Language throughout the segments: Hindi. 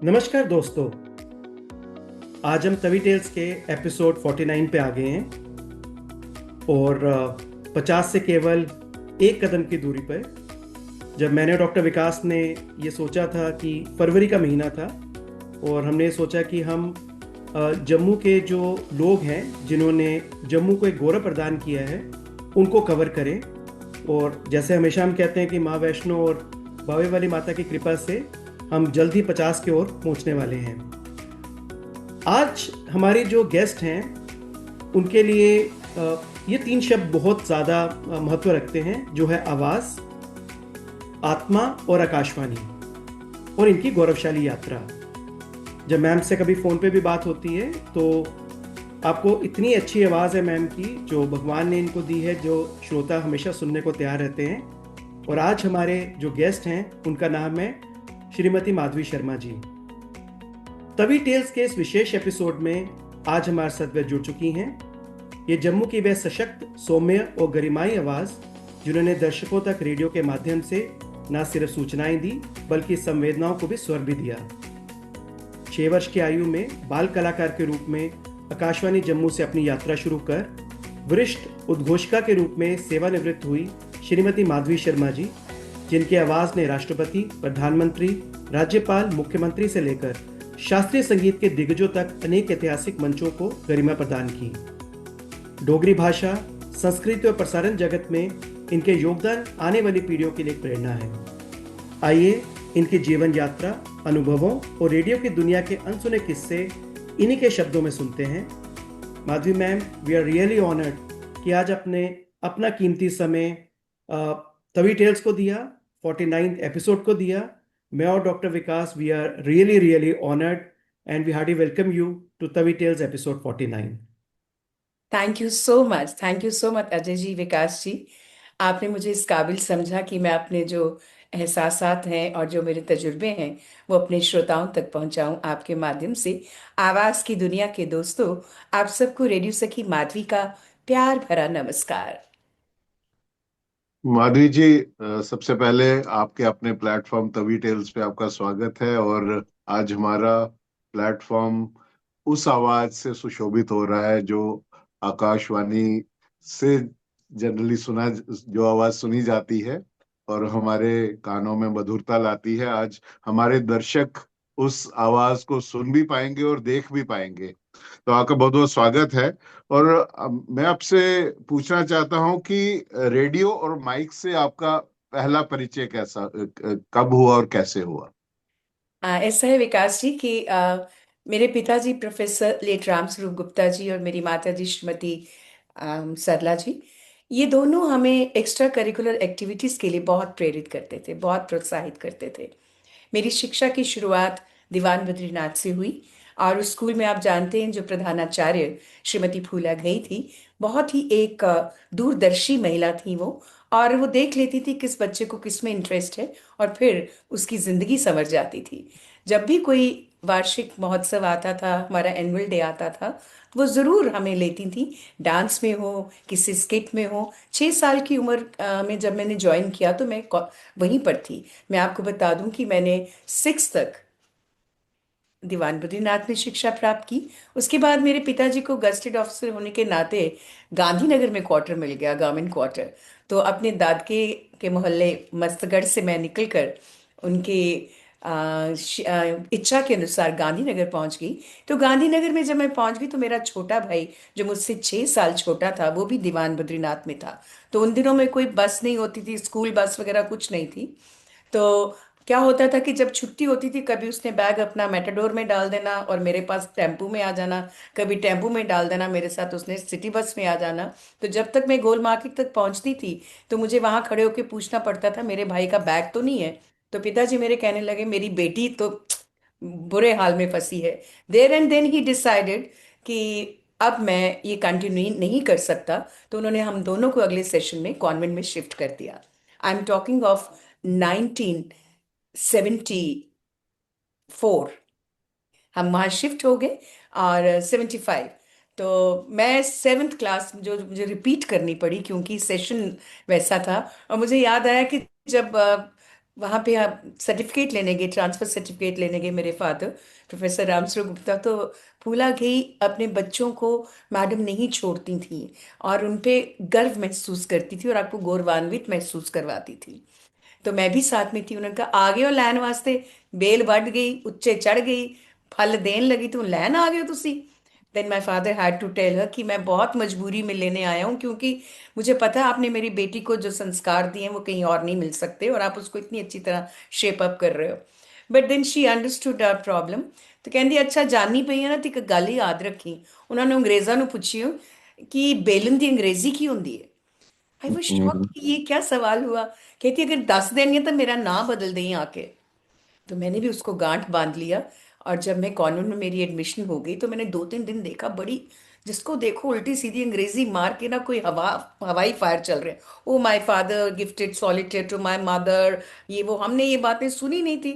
नमस्कार दोस्तों। आज हम तवी टेल्स के एपिसोड 49 पे आ गए हैं और 50 से केवल एक कदम की दूरी पर। जब मैंने और डॉक्टर विकास ने ये सोचा था कि फरवरी का महीना था और हमने सोचा कि हम जम्मू के जो लोग हैं जिन्होंने जम्मू को एक गौरव प्रदान किया है उनको कवर करें। और जैसे हमेशा हम कहते हैं कि माँ वैष्णो और बावे वाली माता की कृपा से हम जल्द ही 50 की ओर पहुंचने वाले हैं। आज हमारे जो गेस्ट हैं उनके लिए ये तीन शब्द बहुत ज़्यादा महत्व रखते हैं, जो है आवाज़, आत्मा और आकाशवाणी, और इनकी गौरवशाली यात्रा। जब मैम से कभी फ़ोन पे भी बात होती है तो आपको इतनी अच्छी आवाज़ है मैम की, जो भगवान ने इनको दी है, जो श्रोता हमेशा सुनने को तैयार रहते हैं। और आज हमारे जो गेस्ट हैं उनका नाम है श्रीमती माधवी शर्मा जी। तवी टेल्स के इस विशेष एपिसोड में आज हमारे साथ वे जुड़ चुकी हैं। ये जम्मू की वह सशक्त, सौम्य और गरिमाई आवाज़ जिन्होंने दर्शकों तक रेडियो के माध्यम से न सिर्फ सूचनाएं दी बल्कि संवेदनाओं को भी स्वर भी दिया। 6 वर्ष की आयु में बाल कलाकार के रूप में आकाशवाणी जम्मू से अपनी यात्रा शुरू कर वरिष्ठ उद्घोषिका के रूप में सेवानिवृत्त हुई श्रीमती माधवी शर्मा जी, जिनकी आवाज़ ने राष्ट्रपति, प्रधानमंत्री, राज्यपाल, मुख्यमंत्री से लेकर शास्त्रीय संगीत के दिग्गजों तक अनेक ऐतिहासिक मंचों को गरिमा प्रदान की। डोगरी भाषा, संस्कृति और प्रसारण जगत में इनके योगदान आने वाली पीढ़ियों के लिए एक प्रेरणा है। आइए इनकी जीवन यात्रा, अनुभवों और रेडियो की दुनिया के अनसुने किस्से इन्हीं के शब्दों में सुनते हैं। Madhavi ma'am, we are really honoured कि आज आपने अपना कीमती समय तवी टेल्स को दिया, 49 एपिसोड को दिया। मैं और doctor Vikas, we are really honoured and we hardly welcome you to Tawi tales episode 49। Thank you so much Ajay ji, Vikas ji. आपने मुझे इस काबिल समझा कि मैं अपने जो एहसासात हैं और जो मेरे तजुर्बे हैं वो अपने श्रोताओं तक पहुंचाऊं आपके माध्यम से। आवाज की दुनिया के दोस्तों, आप सबको रेडियो सखी माधवी का प्यार भरा नमस्कार। माधवी जी, सबसे पहले आपके अपने प्लेटफॉर्म तवी टेल्स पे आपका स्वागत है। और आज हमारा प्लेटफॉर्म उस आवाज से सुशोभित हो रहा है जो आकाशवाणी से जनरली सुना, जो आवाज सुनी जाती है और हमारे कानों में मधुरता लाती है। आज हमारे दर्शक उस आवाज को सुन भी पाएंगे और देख भी पाएंगे। तो आपका बहुत बहुत स्वागत है। और मैं आपसे पूछना चाहता हूं कि रेडियो और माइक से आपका पहला परिचय कैसा, कब हुआ और कैसे हुआ? ऐसा है विकास जी कि मेरे पिताजी प्रोफेसर लेट राम स्वरूप गुप्ता जी और मेरी माता जी श्रीमती सरला जी, ये दोनों हमें एक्स्ट्रा करिकुलर एक्टिविटीज के लिए बहुत प्रेरित करते थे, बहुत प्रोत्साहित करते थे। मेरी शिक्षा की शुरुआत दीवान बद्रीनाथ से हुई और उस स्कूल में आप जानते हैं जो प्रधानाचार्य श्रीमती फूला गई थी, बहुत ही एक दूरदर्शी महिला थी वो। और वो देख लेती थी किस बच्चे को किस में इंटरेस्ट है और फिर उसकी जिंदगी संवर जाती थी। जब भी कोई वार्षिक महोत्सव आता था, हमारा एनुअल डे आता था, वो जरूर हमें लेती थी, डांस में हो, किसी स्किट में हो। 6 साल की उम्र में जब मैंने ज्वाइन किया तो मैं वहीं पर थी। मैं आपको बता दूं कि मैंने 6 तक दीवान बद्रीनाथ में शिक्षा प्राप्त की। उसके बाद मेरे पिताजी को गस्टेड ऑफिसर होने के नाते गांधीनगर में क्वार्टर मिल गया, गवर्नमेंट क्वार्टर। तो अपने दादके के मोहल्ले मस्तगढ़ से मैं निकलकर उनके इच्छा के अनुसार गांधीनगर पहुंच गई। तो गांधीनगर में जब मैं पहुंच गई तो मेरा छोटा भाई जो मुझसे 6 साल छोटा था वो भी दीवान बद्रीनाथ में था। तो उन दिनों में कोई बस नहीं होती थी, स्कूल बस वगैरह कुछ नहीं थी। तो क्या होता था कि जब छुट्टी होती थी, कभी उसने बैग अपना मेटाडोर में डाल देना और मेरे पास टेम्पू में आ जाना, कभी टेम्पू में डाल देना, मेरे साथ उसने सिटी बस में आ जाना। तो जब तक मैं गोल मार्केट तक पहुंचती थी तो मुझे वहां खड़े होकर पूछना पड़ता था मेरे भाई का बैग तो नहीं है। तो पिताजी मेरे कहने लगे मेरी बेटी तो बुरे हाल में फंसी है। There and then he decided कि अब मैं ये कंटिन्यू नहीं कर सकता। तो उन्होंने हम दोनों को अगले सेशन में कॉन्वेंट में शिफ्ट कर दिया। I am talking of 1974। हम वहाँ शिफ्ट हो गए और 75। तो मैं 7th क्लास जो मुझे रिपीट करनी पड़ी क्योंकि सेशन वैसा था। और मुझे याद आया कि जब वहां पे आप सर्टिफिकेट लेने गए, ट्रांसफर सर्टिफिकेट लेने गए मेरे फादर, प्रोफेसर रामस्वरूप गुप्ता। तो फूला गई अपने बच्चों को मैडम नहीं छोड़ती थी और उन पे गर्व महसूस करती थी और आपको गौरवान्वित महसूस करवाती थी। तो मैं भी साथ में थी। उन्होंने कहा आ गए हो लैन वास्ते, बेल बढ़ गई, उच्चे चढ़ गई, फल देन लगी, तो लैन आ गए हो तुसी। Then my father had to tell her कि मैं बहुत मजबूरी में लेने आया हूँ, क्योंकि मुझे पता है आपने मेरी बेटी को जो संस्कार दिए हैं वो कहीं और नहीं मिल सकते, और आप उसको इतनी अच्छी तरह शेप अप कर रहे हो। But then she understood our problem. तो कहती अच्छा जानी पई है ना तो एक गल ही याद रखी। उन्होंने अंग्रेज़ां ਨੂੰ ਪੁੱਛਿਓ कि बेलन ਦੀ अंग्रेजी की ਹੁੰਦੀ है। आई वाज शॉक हम्म, कि ये क्या सवाल हुआ। कहती अगर 10 दिन है तो मेरा नाम बदल दें आके। तो मैंने भी उसको गांठ बांध लिया। और जब मैं कॉन्वेंट में मेरी एडमिशन हो गई तो मैंने 2-3 दिन देखा, बड़ी जिसको देखो उल्टी सीधी अंग्रेजी मार के ना कोई हवाई फायर चल रहे हैं। Oh my father gifted solitaire to my mother, ये वो हमने ये बातें सुनी नहीं थी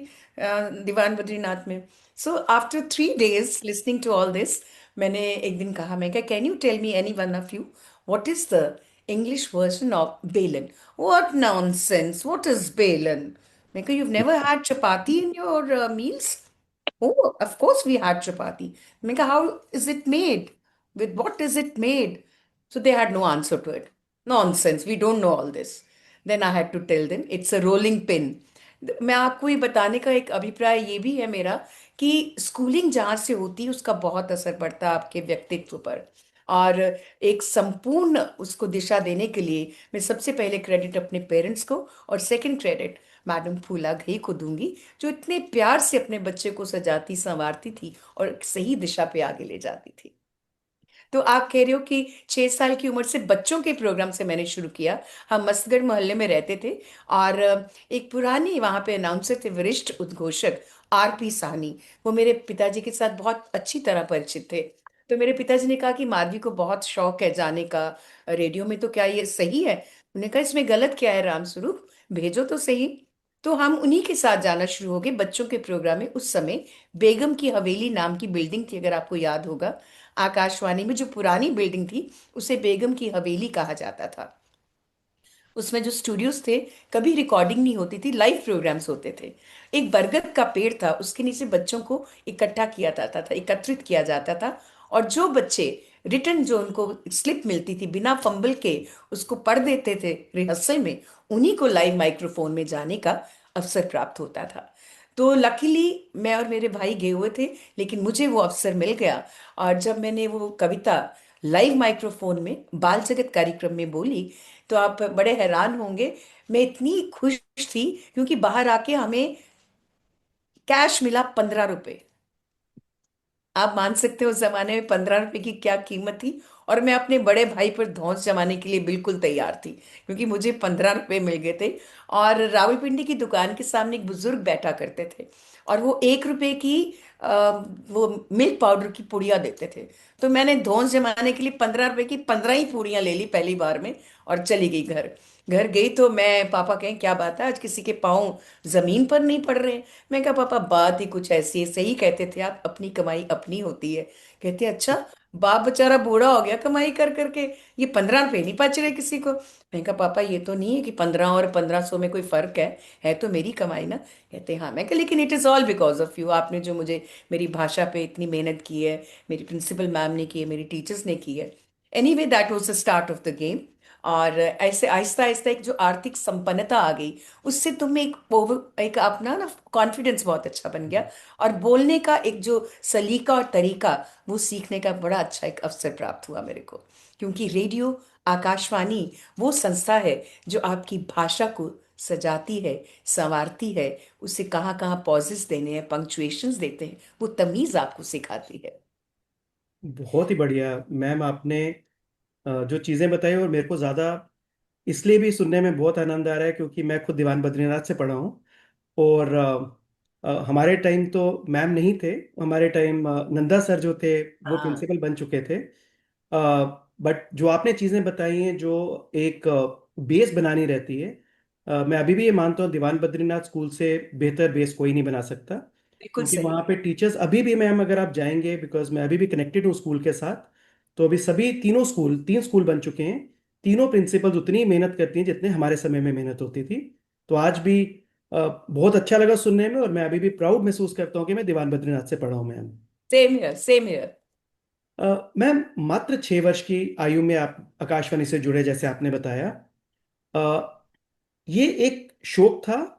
दीवान बद्रीनाथ में। So after 3 days listening to all this, मैंने एक दिन कहा, मैं क्या can you tell me any one of you what is the English version of बेलन। व्हाट नॉनसेंस, व्हाट इज बेलन। Mika, you've never had chapati in your meals? Oh, of course we had chapati. Mika, how is it made? With what is it made? So they had no answer to it. Nonsense, we don't know all this. Then I had to tell them it's a rolling pin. मैं आपको ये बताने का एक अभिप्राय ये भी है मेरा कि स्कूलिंग जहाँ से होती है उसका बहुत असर पड़ता है आपके व्यक्तित्व पर। और एक संपूर्ण उसको दिशा देने के लिए मैं सबसे पहले क्रेडिट अपने पेरेंट्स को और सेकंड क्रेडिट मैडम फूला घई को दूंगी, जो इतने प्यार से अपने बच्चे को सजाती संवारती थी और एक सही दिशा पे आगे ले जाती थी। तो आप कह रहे हो कि 6 साल की उम्र से बच्चों के प्रोग्राम से मैंने शुरू किया। हम मस्तगढ़ मोहल्ले में रहते थे और एक पुरानी वहां पे अनाउंसर थे, वरिष्ठ उद्घोषक आरपी साहनी। वो मेरे पिताजी के साथ बहुत अच्छी तरह परिचित थे। तो मेरे पिताजी ने कहा कि माधवी को बहुत शौक है जाने का रेडियो में, तो क्या ये सही है। उन्होंने कहा इसमें गलत क्या है रामस्वरूप, भेजो तो सही। तो हम उन्हीं के साथ जाना शुरू हो गए बच्चों के प्रोग्राम में। उस समय बेगम की हवेली नाम की बिल्डिंग थी, अगर आपको याद होगा। आकाशवाणी में जो पुरानी बिल्डिंग थी उसे बेगम की हवेली कहा जाता था। उसमें जो स्टूडियोज थे, कभी रिकॉर्डिंग नहीं होती थी, लाइव प्रोग्राम्स होते थे। एक बरगद का पेड़ था, उसके नीचे बच्चों को इकट्ठा किया जाता था, एकत्रित किया जाता था। और जो बच्चे रिटर्न जो उनको स्लिप मिलती थी बिना फंबल के उसको पढ़ देते थे रिहर्सल में, उन्हीं को लाइव माइक्रोफोन में जाने का अवसर प्राप्त होता था। तो लकीली मैं और मेरे भाई गए हुए थे, लेकिन मुझे वो अवसर मिल गया। और जब मैंने वो कविता लाइव माइक्रोफोन में बाल जगत कार्यक्रम में बोली तो आप बड़े हैरान होंगे, मैं इतनी खुश थी क्योंकि बाहर आके हमें कैश मिला 15 रुपए। आप मान सकते हो उस जमाने में 15 रुपए की क्या कीमत थी। और मैं अपने बड़े भाई पर धौंस जमाने के लिए बिल्कुल तैयार थी, क्योंकि मुझे 15 रुपए मिल गए थे। और रावलपिंडी की दुकान के सामने एक बुजुर्ग बैठा करते थे और वो 1 रुपए की वो मिल्क पाउडर की पुड़िया देते थे। तो मैंने धौंस जमाने के लिए 15 रुपए की 15 ही पूड़ियाँ ले ली पहली बार में और चली गई घर। घर गई तो मैं, पापा कहें क्या बात है आज किसी के पाँव जमीन पर नहीं पड़ रहे हैं। मैं कहा पापा बात ही कुछ ऐसी है, सही कहते थे आप, अपनी कमाई अपनी होती है। कहते अच्छा, बाप बेचारा बूढ़ा हो गया कमाई कर करके, ये 15 रुपए नहीं बच रहे किसी को। मैं कहा पापा ये तो नहीं है कि 15 और 1500 में कोई फर्क है तो मेरी कमाई ना। कहते हाँ। मैं कहा लेकिन it is all because of you, आपने जो मुझे मेरी भाषा पे इतनी मेहनत की है, मेरी प्रिंसिपल मैम ने की है, मेरी टीचर्स ने की है। Any way that was the start of the game. और ऐसे आहिस्ता आहिस्ता एक जो आर्थिक संपन्नता आ गई, उससे तुम्हें एक अपना ना कॉन्फिडेंस बहुत अच्छा बन गया। और बोलने का एक जो सलीका और तरीका वो सीखने का बड़ा अच्छा एक अवसर प्राप्त हुआ मेरे को। क्योंकि रेडियो आकाशवाणी वो संस्था है जो आपकी भाषा को सजाती है, संवारती है, उसे कहाँ कहाँ पॉजेस देने हैं, पंक्चुएशंस देते हैं, वो तमीज आपको सिखाती है। बहुत ही बढ़िया मैम, आपने जो चीज़ें बताई, और मेरे को ज़्यादा इसलिए भी सुनने में बहुत आनंद आ रहा है क्योंकि मैं खुद दीवान बद्रीनाथ से पढ़ा हूँ। और हमारे टाइम तो मैम नहीं थे, हमारे टाइम नंदा सर जो थे वो हाँ, प्रिंसिपल बन चुके थे। बट जो आपने चीज़ें बताई हैं, जो एक बेस बनानी रहती है, मैं अभी भी ये मानता हूँ दीवान बद्रीनाथ स्कूल से बेहतर बेस कोई नहीं बना सकता। बिल्कुल क्योंकि सही। वहाँ पे टीचर्स अभी भी, मैम अगर आप जाएंगे, बिकॉज मैं अभी भी कनेक्टेड हूँ स्कूल के साथ, तो अभी सभी तीनों स्कूल, 3 स्कूल बन चुके हैं। तीनों प्रिंसिपल्स उतनी ही मेहनत करती हैं जितने हमारे समय में मेहनत होती थी। तो आज भी बहुत अच्छा लगा सुनने में, और मैं अभी भी प्राउड महसूस करता हूँ कि मैं दीवान बद्रीनाथ से पढ़ा हूँ ma'am. Same here, same here. Ma'am, मात्र 6 वर्ष की आयु में आप आकाशवाणी से जुड़े, जैसे आपने बताया। अ, ये एक शौक था,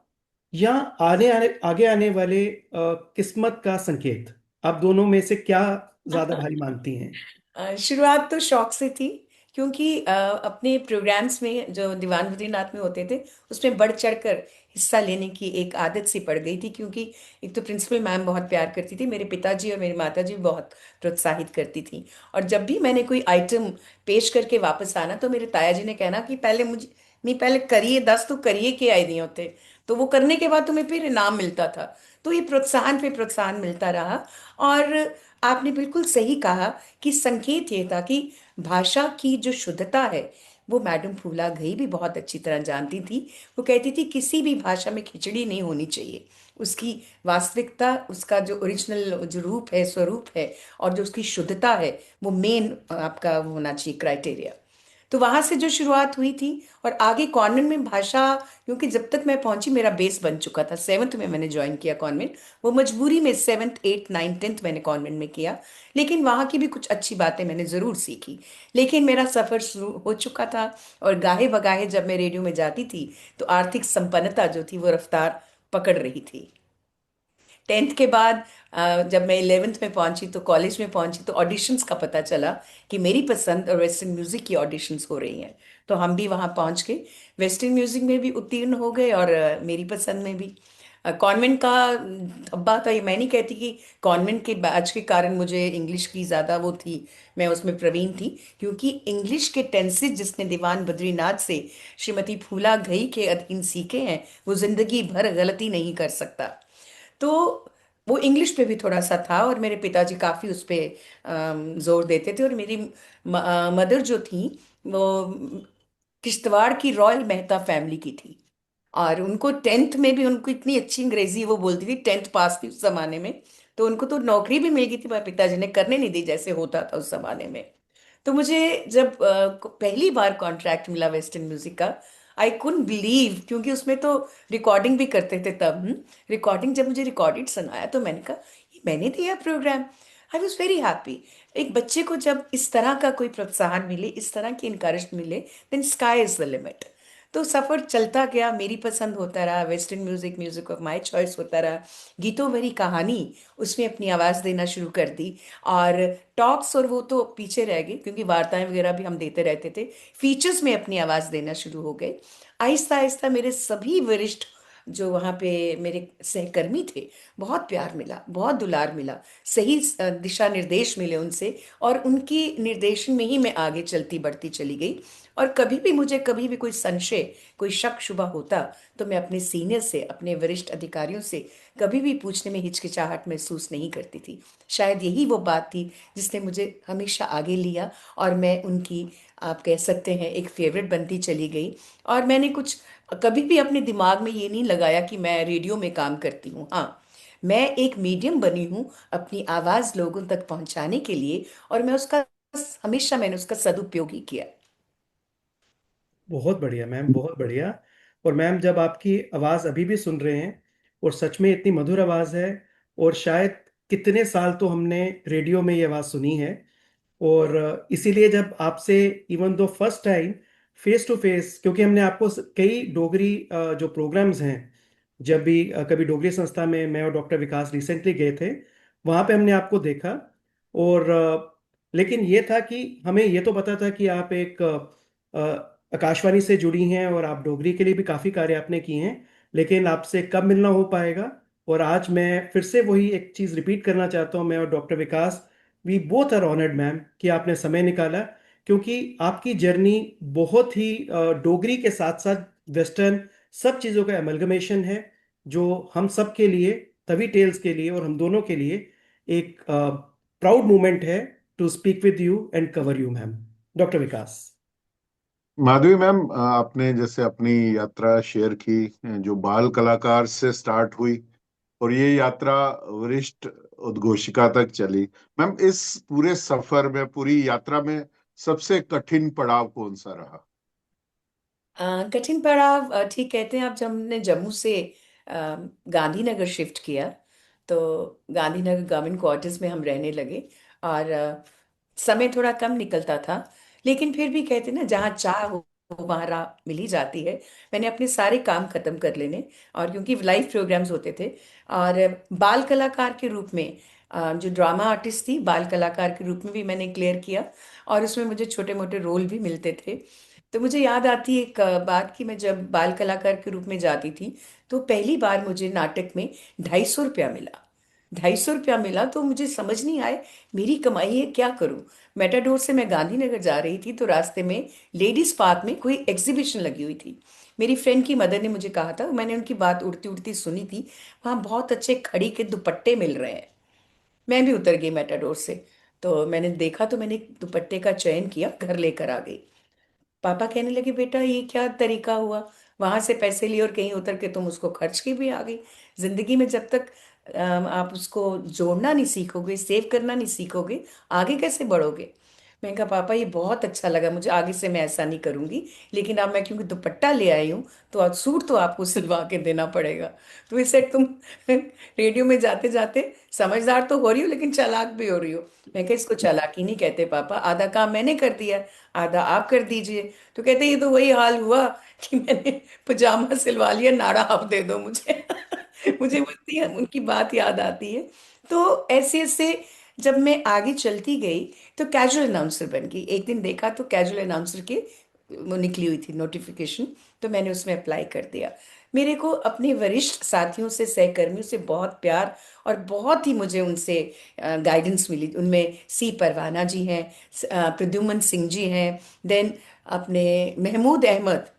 या आगे आने वाले किस्मत का संकेत? आप दोनों में से क्या ज्यादा भारी मानती हैं? शुरुआत तो शौक से थी, क्योंकि अपने प्रोग्राम्स में जो दीवान बद्रीनाथ में होते थे उसमें बढ़ चढ़कर हिस्सा लेने की एक आदत सी पड़ गई थी। क्योंकि एक तो प्रिंसिपल मैम बहुत प्यार करती थी, मेरे पिताजी और मेरी माताजी भी बहुत प्रोत्साहित करती थी। और जब भी मैंने कोई आइटम पेश करके वापस आना तो मेरे ताया जी ने कहना कि पहले मुझे नहीं, पहले करिए, 10 तो करिए के आए नहीं होते, तो वो करने के बाद तुम्हें फिर इनाम मिलता था। तो ये प्रोत्साहन पे प्रोत्साहन मिलता रहा। और आपने बिल्कुल सही कहा कि संकेत ये था कि भाषा की जो शुद्धता है वो मैडम फूला घई भी बहुत अच्छी तरह जानती थी। वो कहती थी किसी भी भाषा में खिचड़ी नहीं होनी चाहिए। उसकी वास्तविकता, उसका जो ओरिजिनल जो रूप है, स्वरूप है, और जो उसकी शुद्धता है, वो मेन आपका वो होना चाहिए क्राइटेरिया। तो वहां से जो शुरुआत हुई थी, और आगे कॉन्वेंट में भाषा, क्योंकि जब तक मैं पहुंची मेरा बेस बन चुका था, 7th में मैंने ज्वाइन किया कॉन्वेंट। वो मजबूरी में 7th 8th 9th 10th मैंने कॉन्वेंट में किया। लेकिन वहाँ की भी कुछ अच्छी बातें मैंने ज़रूर सीखी। लेकिन मेरा सफ़र शुरू हो चुका था, और गाहे बगाहे जब मैं रेडियो में जाती थी तो आर्थिक संपन्नता जो थी वो रफ्तार पकड़ रही थी। 10th के बाद जब मैं 11th में पहुंची, तो कॉलेज में पहुंची, तो ऑडिशंस का पता चला कि मेरी पसंद और वेस्टर्न म्यूजिक की ऑडिशंस हो रही हैं। तो हम भी वहां पहुंच के वेस्टर्न म्यूजिक में भी उत्तीर्ण हो गए, और मेरी पसंद में भी। कॉन्वेंट का धब्बा था, ये मैं नहीं कहती कि कॉन्वेंट के बैच के कारण मुझे इंग्लिश की ज़्यादा वो थी, मैं उसमें प्रवीण थी। क्योंकि इंग्लिश के टेंसेज जिसने दीवान बद्रीनाथ से श्रीमती फूला घई के अधीन सीखे हैं, वो जिंदगी भर गलती नहीं कर सकता। तो वो इंग्लिश पे भी थोड़ा सा था, और मेरे पिताजी काफ़ी उस पे जोर देते थे। और मेरी मदर जो थी वो किश्तवाड़ की रॉयल मेहता फैमिली की थी। और उनको 10th में भी उनको इतनी अच्छी अंग्रेजी वो बोलती थी, 10th पास थी उस जमाने में। तो उनको तो नौकरी भी मिल गई थी, पर पिताजी ने करने नहीं दी जैसे होता था उस जमाने में। तो मुझे जब पहली बार कॉन्ट्रैक्ट मिला वेस्टर्न म्यूजिक का, आई कुडंट बिलीव, क्योंकि उसमें तो रिकॉर्डिंग भी करते थे तब। रिकॉर्डिंग जब मुझे रिकॉर्डेड सुनाया तो मैंने कहा ये मैंने दिया programme. I was very happy. एक बच्चे को जब इस तरह का कोई प्रोत्साहन मिले, इस तरह की इनकरेज मिले, then sky is the limit. तो सफर चलता गया, मेरी पसंद होता रहा, western music, music of my choice होता रहा। गीतों भरी कहानी, उसमें अपनी आवाज़ देना शुरू कर दी। और टॉक्स और वो तो पीछे रह गए, क्योंकि वार्ताएं वगैरह भी हम देते रहते थे। फीचर्स में अपनी आवाज़ देना शुरू हो गए। आहिस्ता आहिस्ता मेरे सभी वरिष्ठ जो वहाँ पे मेरे सहकर्मी थे, बहुत प्यार मिला, बहुत दुलार मिला, सही दिशा निर्देश मिले उनसे। और उनकी निर्देशन में ही मैं आगे चलती बढ़ती चली गई। और कभी भी मुझे कभी भी कोई संशय, कोई शक शुबा होता, तो मैं अपने सीनियर से, अपने वरिष्ठ अधिकारियों से कभी भी पूछने में हिचकिचाहट महसूस नहीं करती थी। शायद यही वो बात थी जिसने मुझे हमेशा आगे लिया, और मैं उनकी, आप कह सकते हैं, एक फेवरेट बनती चली गई। और मैंने कुछ कभी भी अपने दिमाग में ये नहीं लगाया कि मैं रेडियो में काम करती हूँ। हाँ, मैं एक मीडियम बनी हूँ अपनी आवाज़ लोगों तक पहुँचाने के लिए, और मैं उसका, हमेशा मैंने उसका सदुपयोग ही किया। बहुत बढ़िया मैम, बहुत बढ़िया। और मैम, जब आपकी आवाज़ अभी भी सुन रहे हैं, और सच में इतनी मधुर आवाज़ है, और शायद कितने साल तो हमने रेडियो में ये आवाज़ सुनी है। और इसीलिए जब आपसे, even though first time face to face, क्योंकि हमने आपको कई डोगरी जो प्रोग्राम्स हैं, जब भी कभी डोगरी संस्था में मैं और डॉक्टर विकास रिसेंटली गए थे, वहाँ पे हमने आपको देखा। और लेकिन ये था कि हमें ये तो पता था कि आप एक आकाशवाणी से जुड़ी हैं, और आप डोगरी के लिए भी काफ़ी कार्य आपने किए हैं। लेकिन आपसे कब मिलना हो पाएगा? और आज मैं फिर से वही एक चीज़ रिपीट करना चाहता हूँ, मैं और doctor Vikas, we both are honoured ma'am कि आपने समय निकाला। क्योंकि आपकी जर्नी बहुत ही डोगरी के साथ साथ वेस्टर्न, सब चीज़ों का एमलगमेशन है, जो हम सब के लिए, तवी टेल्स के लिए और हम दोनों के लिए एक प्राउड मोमेंट है to speak with you and cover you ma'am. Doctor Vikas. Madhavi ma'am, आपने जैसे अपनी यात्रा शेयर की, जो बाल कलाकार से स्टार्ट हुई और ये यात्रा वरिष्ठ उद्घोषिका तक चली। मैम, इस पूरे सफर में, पूरी यात्रा में सबसे कठिन पड़ाव कौन सा रहा? कठिन पड़ाव, ठीक कहते हैं आप, जब हमने जम्मू से गांधीनगर शिफ्ट किया। तो गांधीनगर गवर्नमेंट क्वार्टर्स में हम रहने लगे। और समय थोड़ा कम निकलता था, लेकिन फिर भी कहते ना, जहाँ चाह हो वहाँ राह मिल ही जाती है। मैंने अपने सारे काम खत्म कर लेने, और क्योंकि लाइव प्रोग्राम्स होते थे, और बाल कलाकार के रूप में, जो ड्रामा आर्टिस्ट थी, बाल कलाकार के रूप में भी मैंने क्लियर किया। और उसमें मुझे छोटे मोटे रोल भी मिलते थे। तो मुझे याद आती है एक बात, कि मैं जब बाल कलाकार के रूप में जाती थी, तो पहली बार मुझे नाटक में 250 रुपया मिला। 250 रुपया मिला तो मुझे समझ नहीं आए, मेरी कमाई है, क्या करूं। मेटाडोर से मैं गांधीनगर जा रही थी, तो रास्ते में लेडीज पार्क में कोई एग्जीबिशन लगी हुई थी। मेरी फ्रेंड की मदर ने मुझे कहा था, मैंने उनकी बात उड़ती उड़ती सुनी थी, वहां बहुत अच्छे खड़ी के दुपट्टे मिल रहे हैं। मैं भी उतर गई मेटाडोर से। तो मैंने देखा, तो मैंने एक दुपट्टे का चयन किया, घर लेकर आ गई। पापा कहने लगे, बेटा ये क्या तरीका हुआ, वहां से पैसे लिए और कहीं उतर के तुम उसको खर्च की भी आ गई। जिंदगी में जब तक आप उसको जोड़ना नहीं सीखोगे, सेव करना नहीं सीखोगे, आगे कैसे बढ़ोगे। मैंने कहा, पापा ये बहुत अच्छा लगा मुझे, आगे से मैं ऐसा नहीं करूंगी। लेकिन अब मैं क्योंकि दुपट्टा ले आई हूँ, तो आज सूट तो आपको सिलवा के देना पड़ेगा। तो इसे तुम रेडियो में जाते जाते समझदार तो हो रही हो, लेकिन चालाक भी हो रही हो। मैं कहा, इसको चालाकी नहीं कहते पापा, आधा काम मैंने कर दिया, आधा आप कर दीजिए। तो कहते, ये तो वही हाल हुआ कि मैंने पजामा सिलवा लिया, नाड़ा आप दे दो मुझे। मुझे उनकी बात याद आती है। तो ऐसे ऐसे जब मैं आगे चलती गई, तो कैजुअल अनाउंसर बन गई। एक दिन देखा तो कैजुअल अनाउंसर की वो निकली हुई थी नोटिफिकेशन, तो मैंने उसमें अप्लाई कर दिया। मेरे को अपने वरिष्ठ साथियों से, सहकर्मियों से बहुत प्यार, और बहुत ही मुझे उनसे गाइडेंस मिली। उनमें सी परवाना जी हैं, प्रद्युमन सिंह जी हैं, देन अपने महमूद अहमद।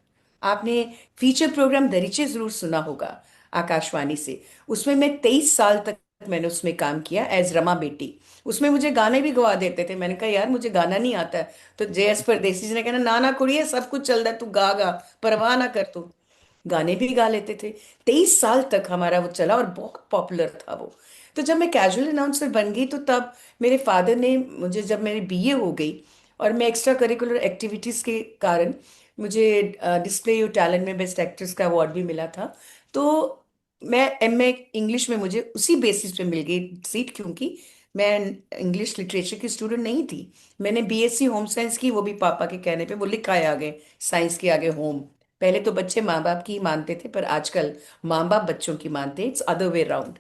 आपने फीचर प्रोग्राम दरीचे जरूर सुना होगा, आकाशवाणी से। उसमें मैं 23 साल तक मैंने उसमें काम किया एज रमा बेटी। उसमें मुझे गाने भी गवा देते थे। मैंने कहा, यार मुझे गाना नहीं आता है। तो जे एस परदेसी जी ने कहना, ना ना कुड़िए, सब कुछ चल रहा है, तू गा गा, परवाह ना कर तू। गाने भी गा लेते थे। 23 साल तक हमारा वो चला, और बहुत पॉपुलर था वो। तो जब मैं कैजुअल अनाउंसर बन गई, तो तब मेरे फादर ने मुझे, जब मेरी बीए हो गई और मैं एक्स्ट्रा करिकुलर एक्टिविटीज के कारण, मुझे डिस्प्ले योर टैलेंट में बेस्ट एक्ट्रेस का अवार्ड भी मिला था। तो मैं एमए इंग्लिश में मुझे उसी बेसिस पे मिल गई सीट, क्योंकि मैं इंग्लिश लिटरेचर की स्टूडेंट नहीं थी। मैंने बीएससी होम साइंस की, वो भी पापा के कहने पे, वो लिखा है आगे, साइंस के आगे होम। पहले तो बच्चे माँ बाप की ही मानते थे, पर आजकल माँ बाप बच्चों की मानते हैं, इट्स अदर वे राउंड।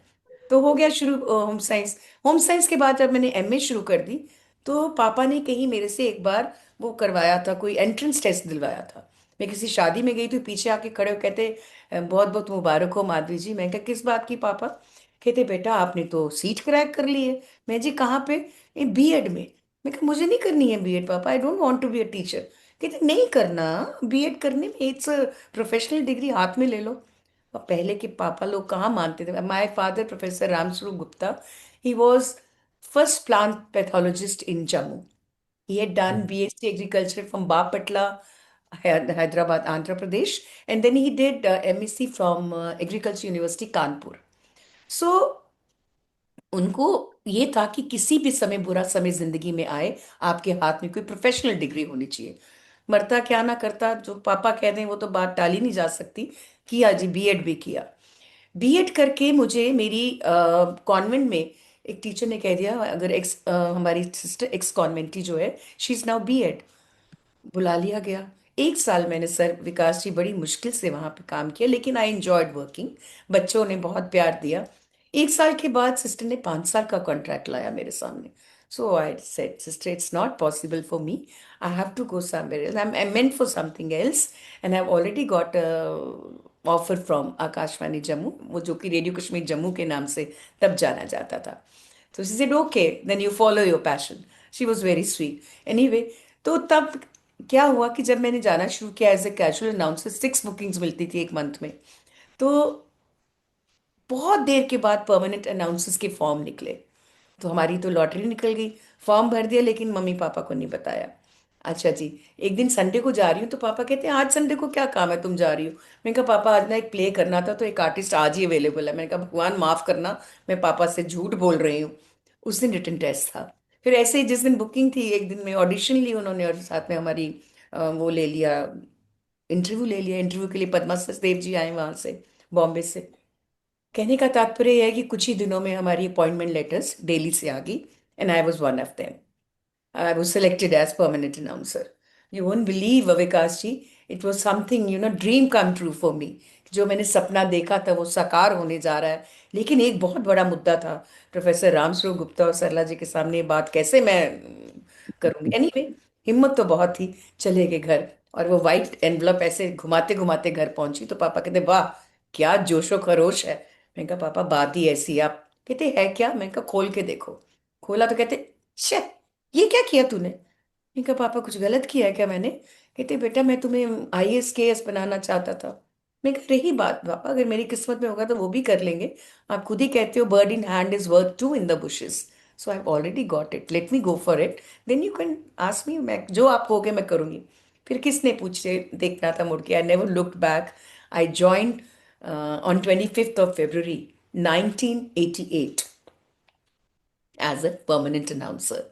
तो हो गया शुरू होम साइंस। होम साइंस के बाद जब मैंने एमए शुरू कर दी, तो पापा ने कहीं मेरे से एक बार वो करवाया था, कोई एंट्रेंस टेस्ट दिलवाया था। मैं किसी शादी में गई, तो पीछे आके खड़े हो कहते, बहुत बहुत मुबारक हो माधवी जी। मैं कहा, किस बात की पापा। कहते, बेटा आपने तो सीट क्रैक कर ली है। मैं, जी कहाँ पे। बीएड में। मैं कहा, मुझे नहीं करनी है बीएड पापा, I don't want to be a teacher. कहते, नहीं करना, बीएड करने में इट्स प्रोफेशनल डिग्री, हाथ में ले लो। और पहले के पापा लोग कहाँ मानते थे। My father professor Ramswaroop Gupta, he was first plant pathologist in Jammu. He had done BSc agriculture from Bapatla, Hyderabad, Andhra Pradesh, and then he did MSc from Agriculture University, Kanpur. So उनको ये था कि किसी भी समय, बुरा समय जिंदगी में आए, आपके हाथ में कोई प्रोफेशनल डिग्री होनी चाहिए। मरता क्या ना करता, जो पापा कह दें वो तो बात टाली नहीं जा सकती। किया जी, बीएड भी किया। बीएड करके मुझे मेरी कॉन्वेंट में एक टीचर ने कह दिया, अगर हमारी सिस्टर एक्स कॉन्वेंटी जो है, शी इज नाउ बीएड। बुला लिया गया। 1 साल मैंने, सर विकास जी, बड़ी मुश्किल से वहां पे काम किया, लेकिन आई एंजॉयड वर्किंग। बच्चों ने बहुत प्यार दिया। 1 साल के बाद सिस्टर ने 5 साल का कॉन्ट्रैक्ट लाया मेरे सामने। So I said, sister it's not possible for me, I have to go somewhere else, I am meant for something else, and I have already got offer from Akashvani Jammu, वो जो कि रेडियो कश्मीर जम्मू के नाम से तब जाना जाता था। तो she said, okay then you follow your passion. She was very sweet anyway. तो तब क्या हुआ कि जब मैंने जाना शुरू किया as a casual announcer, 6 bookings मिलती थी एक मंथ में। तो बहुत देर के बाद परमानेंट अनाउंसर्स के फॉर्म निकले। तो हमारी तो लॉटरी निकल गई। फॉर्म भर दिया, लेकिन मम्मी पापा को नहीं बताया। अच्छा जी। एक दिन संडे को जा रही हूँ, तो पापा कहते हैं, आज संडे को क्या काम है, तुम जा रही हो। मैंने कहा, पापा आज ना एक प्ले करना था, तो एक आर्टिस्ट आज ही अवेलेबल है। मैंने कहा, भगवान माफ करना, मैं पापा से झूठ बोल रही हूँ। उस दिन रिटन टेस्ट था। फिर ऐसे ही जिस दिन बुकिंग थी, एक दिन में ऑडिशन ली उन्होंने, और साथ में हमारी वो ले लिया, इंटरव्यू ले लिया। इंटरव्यू के लिए पद्मा सचदेव जी आए वहां से, बॉम्बे से। कहने का तात्पर्य यह है कि कुछ ही दिनों में हमारी अपॉइंटमेंट लेटर्स दिल्ली से आ गई, and I was one of them. I was selected as permanent announcer. You won't believe, Vikas ji, it was something, dream come true for me. जो मैंने सपना देखा था वो साकार होने जा रहा है। लेकिन एक बहुत बड़ा मुद्दा था, प्रोफेसर रामस्वरूप गुप्ता और सरला जी के सामने ये बात कैसे मैं करूंगी। एनीवे, हिम्मत तो बहुत थी, चले गए घर। और वो वाइट एनवलप ऐसे घुमाते घुमाते घर पहुंची तो पापा कहते, वाह क्या जोशो खरोश है। मैं कहा पापा बात ही ऐसी है। आप कहते है क्या? मैं कहा खोल के देखो। खोला तो कहते, छे ये क्या किया तूने? मैंने कहा पापा कुछ गलत किया है क्या मैंने? कहते बेटा मैं तुम्हें आईएएस केएस बनाना चाहता था। मैं कहा रही बात पापा, अगर मेरी किस्मत में होगा तो वो भी कर लेंगे। आप खुद ही कहते हो bird in hand is worth two in the bushes. So I already got it, let me go for it, then you can ask me. मैं जो आप कहोगे मैं करूंगी। फिर किसने पूछे देखना था मुड़ के। I never looked back. I joined on 25th of February 1988 as a permanent announcer.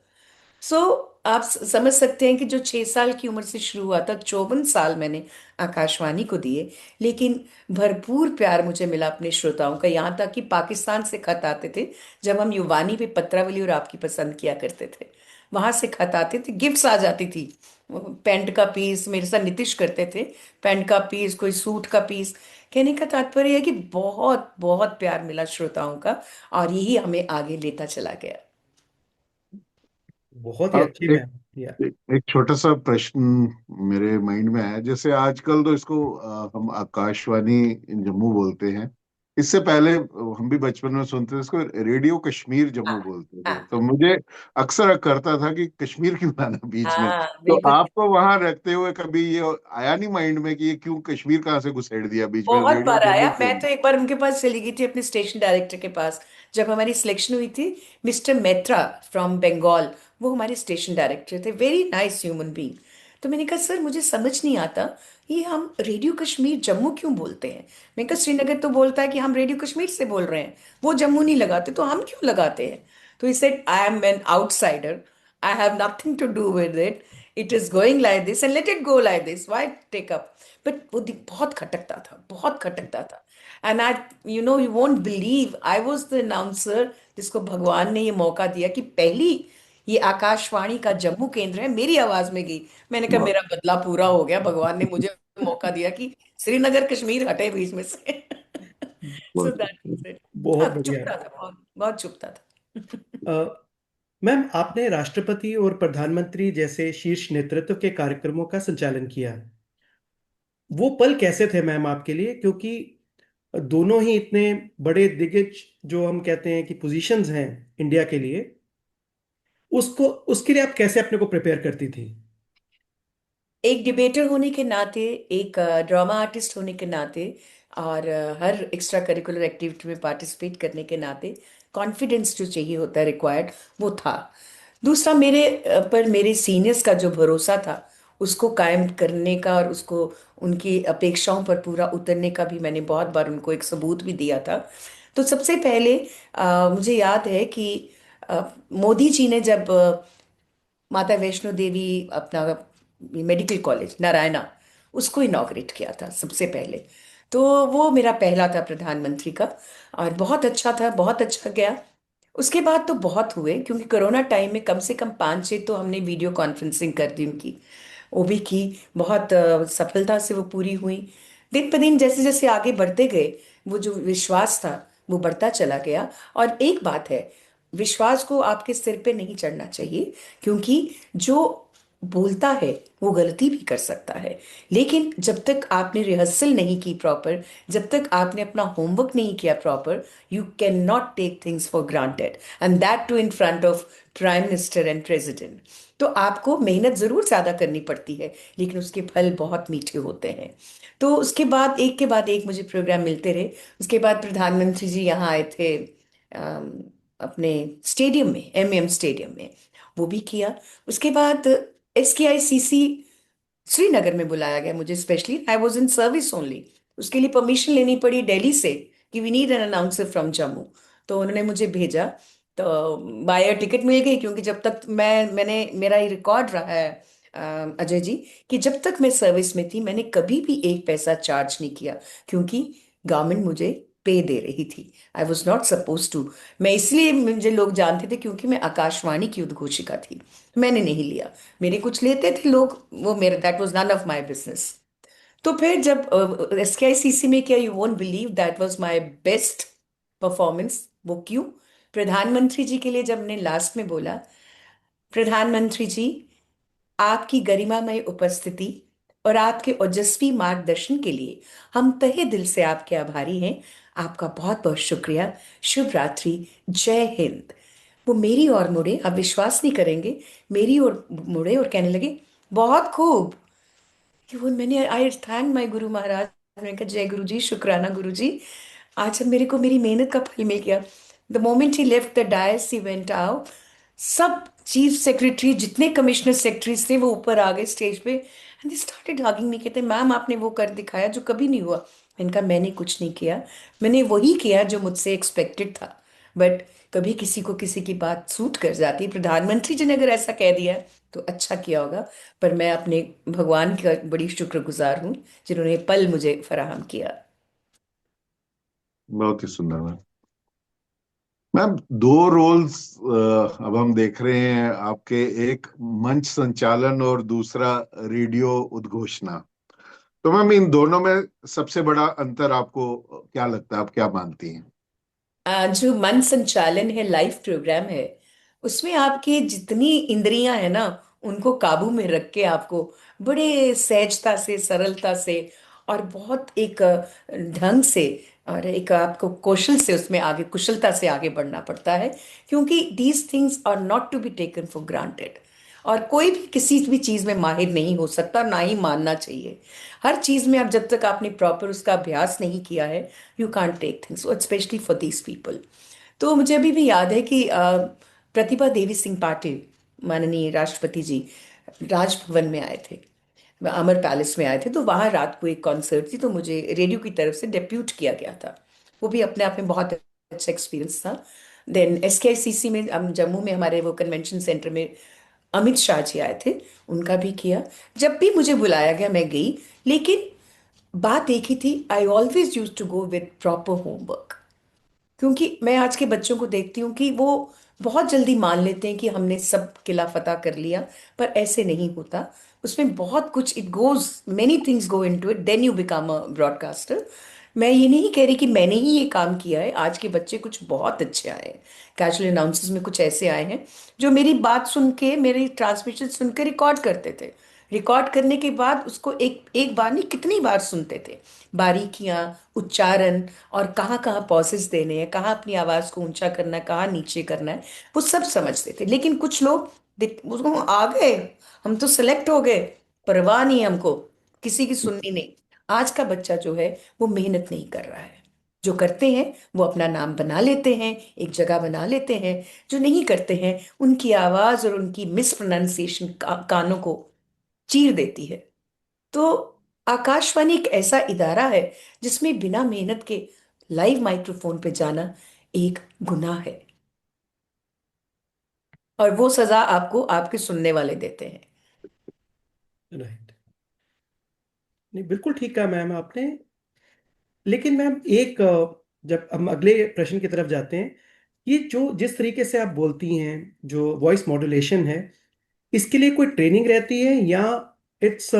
So आप समझ सकते हैं कि जो 6 साल की उम्र से शुरू हुआ था, 54 साल मैंने आकाशवाणी को दिए। लेकिन भरपूर प्यार मुझे मिला अपने श्रोताओं का, यहाँ तक कि पाकिस्तान से खत आते थे। जब हम युवानी पे पत्रावली और आपकी पसंद किया करते थे, वहां से खत आते थे, गिफ्ट्स आ जाती थी। पैंट का पीस मेरे साथ नीतीश करते थे, पैंट का पीस, कोई सूट का पीस। कहने का तात्पर्य है कि बहुत बहुत प्यार मिला श्रोताओं का, और यही हमें आगे लेता चला गया। बहुत ही अब अच्छी एक मैम। या एक छोटा सा प्रश्न मेरे माइंड में है। जैसे आजकल तो इसको हम आकाशवाणी जम्मू बोलते हैं। इससे पहले हम भी बचपन में सुनते थे, इसको रेडियो कश्मीर हाँ जम्मू बोलते थे। हाँ तो मुझे अक्सर करता था कि कश्मीर क्यों आना बीच में। हाँ, तो बिल्कुल। आपको वहां रखते हुए कभी ये आया नहीं माइंड में कि ये क्यों कश्मीर कहाँ से घुसेड़ दिया बीच में, बहुत रेडियो बार आया। जम्मू क्यों मैं नहीं? तो एक बार उनके पास चली गई थी, अपने स्टेशन डायरेक्टर के पास। जब हमारी सिलेक्शन हुई थी, मिस्टर मेत्रा फ्रॉम बंगाल, वो हमारे स्टेशन डायरेक्टर थे, वेरी नाइस ह्यूमन बीइंग। तो मैंने कहा सर मुझे समझ नहीं आता, ये हम रेडियो कश्मीर जम्मू क्यों बोलते हैं? मैंने कहा श्रीनगर तो बोलता है कि हम रेडियो कश्मीर से बोल रहे हैं, वो जम्मू नहीं लगाते, तो हम क्यों लगाते हैं? तो he said I am an outsider, I have nothing to do with it, it is going like this and let it go like this, why take up. But वो बहुत खटकता था, बहुत खटकता था। And I, you won't believe, I was the announcer जिसको भगवान ने ये मौका दिया कि पहली ये आकाशवाणी का जम्मू केंद्र है मेरी आवाज में गई। मैंने कहा वाह, मेरा बदला पूरा हो गया, भगवान ने मुझे मौका दिया कि श्रीनगर कश्मीर हटे बीच में से। सो बहुत दैट वाज इट। बहुत हाँ, बढ़िया। चुपता था, बहुत बहुत चुपता था। अ, मैम आपने राष्ट्रपति और प्रधानमंत्री जैसे शीर्ष नेतृत्व के कार्यक्रमों का संचालन किया। वो पल कैसे थे मैम आपके लिए, क्योंकि दोनों ही इतने बड़े दिग्गज जो हम कहते हैं कि पोजीशंस हैं इंडिया के लिए, उसको उसके लिए आप कैसे अपने को प्रिपेयर करती थी? एक डिबेटर होने के नाते, एक ड्रामा आर्टिस्ट होने के नाते, और हर एक्स्ट्रा करिकुलर एक्टिविटी में पार्टिसिपेट करने के नाते, कॉन्फिडेंस जो चाहिए होता है, रिक्वायर्ड, वो था। दूसरा, मेरे पर मेरे सीनियर्स का जो भरोसा था, उसको कायम करने का और उसको उनकी अपेक्षाओं पर पूरा उतरने का भी मैंने बहुत बार उनको एक सबूत भी दिया था। तो सबसे पहले मुझे याद है कि मोदी जी ने जब माता वैष्णो देवी अपना मेडिकल कॉलेज नारायणा, उसको इनॉग्रेट किया था सबसे पहले। तो वो मेरा पहला था प्रधानमंत्री का, और बहुत अच्छा था, बहुत अच्छा गया। उसके बाद तो बहुत हुए, क्योंकि कोरोना टाइम में कम से कम 5-6 तो हमने वीडियो कॉन्फ्रेंसिंग कर दी उनकी, वो भी की। बहुत सफलता से वो पूरी हुई। दिन ब दिन जैसे जैसे आगे बढ़ते गए, वो जो विश्वास था वो बढ़ता चला गया। और एक बात है, विश्वास को आपके सिर पे नहीं चढ़ना चाहिए, क्योंकि जो बोलता है वो गलती भी कर सकता है। लेकिन जब तक आपने रिहर्सल नहीं की प्रॉपर, जब तक आपने अपना होमवर्क नहीं किया proper, you can not take things for granted, and that too in front of prime minister and president. तो आपको मेहनत जरूर ज्यादा करनी पड़ती है, लेकिन उसके फल बहुत मीठे होते हैं। तो उसके बाद एक के बाद एक मुझे प्रोग्राम मिलते रहे। उसके बाद प्रधानमंत्री जी यहाँ आए थे, अपने स्टेडियम में, एमएम स्टेडियम में, वो भी किया। उसके बाद SKICC श्रीनगर में बुलाया गया मुझे specially, I was in service only. उसके लिए परमिशन लेनी पड़ी दिल्ली से कि we need an announcer from Jammu. तो उन्होंने मुझे भेजा। तो बायर टिकट मिल गई, क्योंकि जब तक मैंने मेरा ये रिकॉर्ड रहा है अजय जी, कि जब तक मैं सर्विस में थी मैंने कभी भी एक पैसा चार्ज नहीं किया, क्योंकि गवर्नमेंट मुझे पे दे रही थी। I was not suppose to. मैं इसलिए, मुझे लोग जानते थे क्योंकि मैं आकाशवाणी की उद्घोषिका थी। मैंने नहीं लिया। मेरे कुछ लेते थे लोग, वो मेरे, that was none of my business. तो फिर जब SKICC में किया, you won't believe, that was my best performance. वो क्यों? प्रधानमंत्री जी के लिए जब ने लास्ट में बोला, प्रधानमंत्री जी, आपकी गरिमामय उपस्थिति और आपके ओजस्वी मार्गदर्शन के लिए हम तहे दिल से आपके आभारी हैं। आपका बहुत बहुत शुक्रिया। शुभ रात्रि। जय हिंद। वो मेरी ओर मुड़े, आप विश्वास नहीं करेंगे, मेरी ओर मुड़े और कहने लगे, बहुत खूब। कि वो मैंने, आई थैंक माई गुरु महाराज। मैंने कहा, जय गुरु जी, शुक्राना गुरु जी, आज अब मेरे को मेरी मेहनत का फल मिल गया। The moment he left the dais, he went out. सब चीफ सेक्रेटरी, जितने कमिश्नर सेक्रेटरीज थे, वो ऊपर आ गए स्टेज पे, and they started hugging me. कहते, मैम आपने वो कर दिखाया जो कभी नहीं हुआ। मैंने कहा, मैंने कुछ नहीं किया, मैंने वही किया जो मुझसे एक्सपेक्टेड था। बट कभी किसी को किसी की बात सूट कर जाती है। प्रधानमंत्री जी ने अगर ऐसा कह दिया है तो अच्छा किया होगा। पर मैं अपने भगवान का बड़ी शुक्रगुजार हूँ, जिन्होंने ये पल मुझे फराहम किया। बहुत ही सुंदर मैम। मैम, दो रोल्स अब हम देख रहे हैं आपके, एक मंच संचालन और दूसरा रेडियो उद्घोषणा। तो मैम, इन दोनों में सबसे बड़ा अंतर आपको क्या लगता है, आप क्या मानती हैं? जो मन संचालन है, लाइव प्रोग्राम है, उसमें आपकी जितनी इंद्रियां है ना, उनको काबू में रख के आपको बड़े सहजता से, सरलता से, और बहुत एक ढंग से, और एक आपको कौशल से उसमें आगे, कुशलता से आगे बढ़ना पड़ता है। क्योंकि these things are not to be taken for granted. और कोई भी किसी भी चीज में माहिर नहीं हो सकता, ना ही मानना चाहिए। हर चीज में आप जब तक आपने प्रॉपर उसका अभ्यास नहीं किया है, you can't take things, specially for these people. तो मुझे अभी भी याद है कि प्रतिभा देवी सिंह पाटिल, माननीय राष्ट्रपति जी, राजभवन में आए थे, अमर पैलेस में आए थे। तो वहां रात को एक कॉन्सर्ट थी, तो मुझे रेडियो की तरफ से डेप्यूट किया गया था। वो भी अपने आप में बहुत अच्छा एक्सपीरियंस था। देन SKICC में, हम जम्मू में, हमारे वो कन्वेंशन सेंटर में अमित शाह जी आए थे, उनका भी किया। जब भी मुझे बुलाया गया मैं गई। लेकिन बात एक ही थी, I always use to go with proper homework. क्योंकि मैं आज के बच्चों को देखती हूँ कि वो बहुत जल्दी मान लेते हैं कि हमने सब किला फतह कर लिया, पर ऐसे नहीं होता। उसमें बहुत कुछ, it goes, many things go into it, then you become a broadcaster. मैं ये नहीं कह रही कि मैंने ही ये काम किया है। आज के बच्चे कुछ बहुत अच्छे आए हैं। कैजुअल अनाउंसर्स में कुछ ऐसे आए हैं जो मेरी बात सुन के, मेरी ट्रांसमिशन सुन के रिकॉर्ड करते थे। रिकॉर्ड करने के बाद उसको एक एक बार नहीं, कितनी बार सुनते थे। बारीकियां, उच्चारण, और कहाँ कहाँ पॉसेस देने हैं, कहाँ अपनी आवाज को ऊंचा करना है, कहाँ नीचे करना है, वो सब समझते थे। लेकिन कुछ लोग उसको आ गए, हम तो सिलेक्ट हो गए, परवाह नहीं हमको, किसी की सुननी नहीं। आज का बच्चा जो है, वो मेहनत नहीं कर रहा है। जो करते हैं वो अपना नाम बना लेते हैं, एक जगह बना लेते हैं। जो नहीं करते हैं, उनकी आवाज और उनकी मिस प्रोनाउंसिएशन कानों को चीर देती है। तो आकाशवाणी एक ऐसा इदारा है जिसमें बिना मेहनत के लाइव माइक्रोफोन पे जाना एक गुनाह है, और वो सजा आपको आपके सुनने वाले देते हैं। राइट। नहीं, बिल्कुल ठीक कहा मैम आपने। लेकिन मैम एक जब हम अगले प्रश्न की तरफ जाते हैं, ये जो जिस तरीके से आप बोलती हैं, जो वॉइस मॉड्यूलेशन है, इसके लिए कोई ट्रेनिंग रहती है या इट्स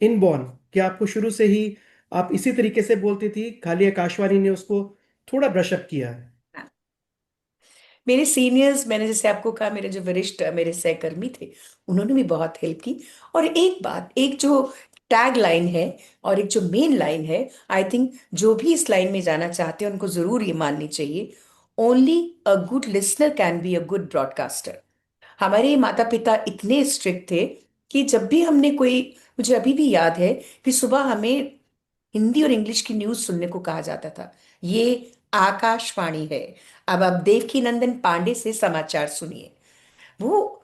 इनबॉर्न? क्या आपको शुरू से ही आप इसी तरीके से बोलती थी, खाली आकाशवाणी ने उसको थोड़ा ब्रशअप किया है? मेरे सीनियर्स, मैंने जैसे आपको कहा, मेरे जो वरिष्ठ मेरे सहकर्मी थे, उन्होंने भी बहुत हेल्प की। और एक बात, एक जो टैग लाइन है और एक जो मेन लाइन है, आई थिंक जो भी इस लाइन में जाना चाहते हैं उनको जरूर ये माननी चाहिए, only a good listener can be a good broadcaster. हमारे माता पिता इतने स्ट्रिक्ट थे कि जब भी हमने कोई, मुझे अभी भी याद है कि सुबह हमें हिंदी और इंग्लिश की न्यूज सुनने को कहा जाता था। ये आकाशवाणी है, अब आप देवकी नंदन पांडे से समाचार सुनिए। वो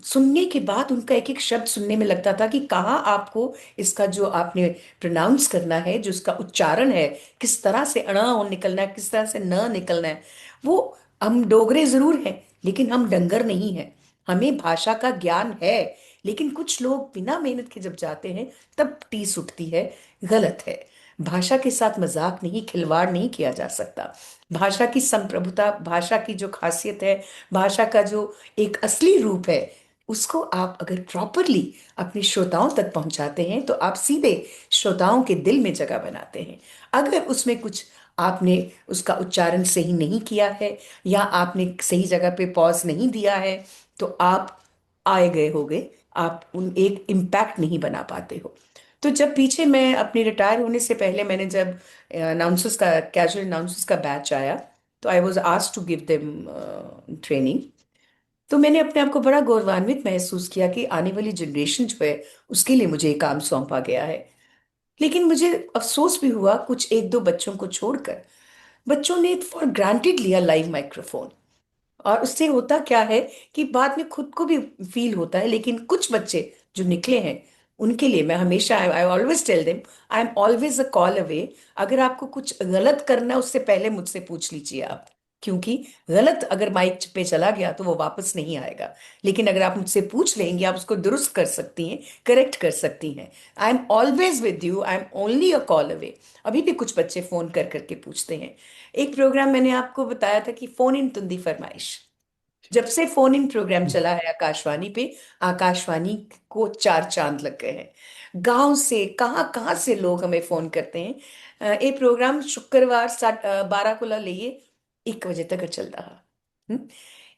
सुनने के बाद उनका एक एक शब्द सुनने में लगता था कि कहाँ आपको इसका जो आपने प्रोनाउंस करना है, जो इसका उच्चारण है, किस तरह से अण निकलना है, किस तरह से न निकलना है। वो, हम डोगरे जरूर हैं, लेकिन हम डंगर नहीं हैं। हमें भाषा का ज्ञान है। लेकिन कुछ लोग बिना मेहनत के जब जाते हैं, तब टीस उठती है, गलत है। भाषा के साथ मजाक नहीं, खिलवाड़ नहीं किया जा सकता। भाषा की संप्रभुता, भाषा की जो खासियत है, भाषा का जो एक असली रूप है, उसको आप अगर प्रॉपरली अपने श्रोताओं तक पहुंचाते हैं तो आप सीधे श्रोताओं के दिल में जगह बनाते हैं। अगर उसमें कुछ आपने उसका उच्चारण सही नहीं किया है, या आपने सही जगह पे पॉज नहीं दिया है, तो आप आए गए हो गए, आप उन एक इम्पैक्ट नहीं बना पाते हो। तो जब पीछे मैं अपने रिटायर होने से पहले, मैंने जब अनाउंसर्स का, कैजुअल अनाउंसर्स का बैच आया, तो I was asked to give them training. तो मैंने अपने आप को बड़ा गौरवान्वित महसूस किया कि आने वाली जनरेशन जो है उसके लिए मुझे ये काम सौंपा गया है। लेकिन मुझे अफसोस भी हुआ, कुछ एक दो बच्चों को छोड़कर बच्चों ने फॉर ग्रांटेड लिया लाइव माइक्रोफोन। और उससे होता क्या है कि बाद में खुद को भी फील होता है, लेकिन कुछ बच्चे जो निकले हैं उनके लिए मैं हमेशा, I always tell them, I am always a call away. अगर आपको कुछ गलत करना है, उससे पहले मुझसे पूछ लीजिए आप, क्योंकि गलत अगर माइक पे चला गया तो वो वापस नहीं आएगा। लेकिन अगर आप मुझसे पूछ लेंगे, आप उसको दुरुस्त कर सकती हैं, करेक्ट कर सकती हैं। आई am always with you, I am only a call away. अभी भी कुछ बच्चे फोन कर करके पूछते हैं। एक प्रोग्राम मैंने आपको बताया था कि फोन इन तुंदी फरमाइश, जब से फोन इन प्रोग्राम चला है आकाशवाणी पे, आकाशवाणी को चार चांद लग गए हैं। गांव से कहाँ कहाँ से लोग हमें फोन करते हैं। ये प्रोग्राम शुक्रवार 12 को ला लेइए, 1 बजे तक चल रहा।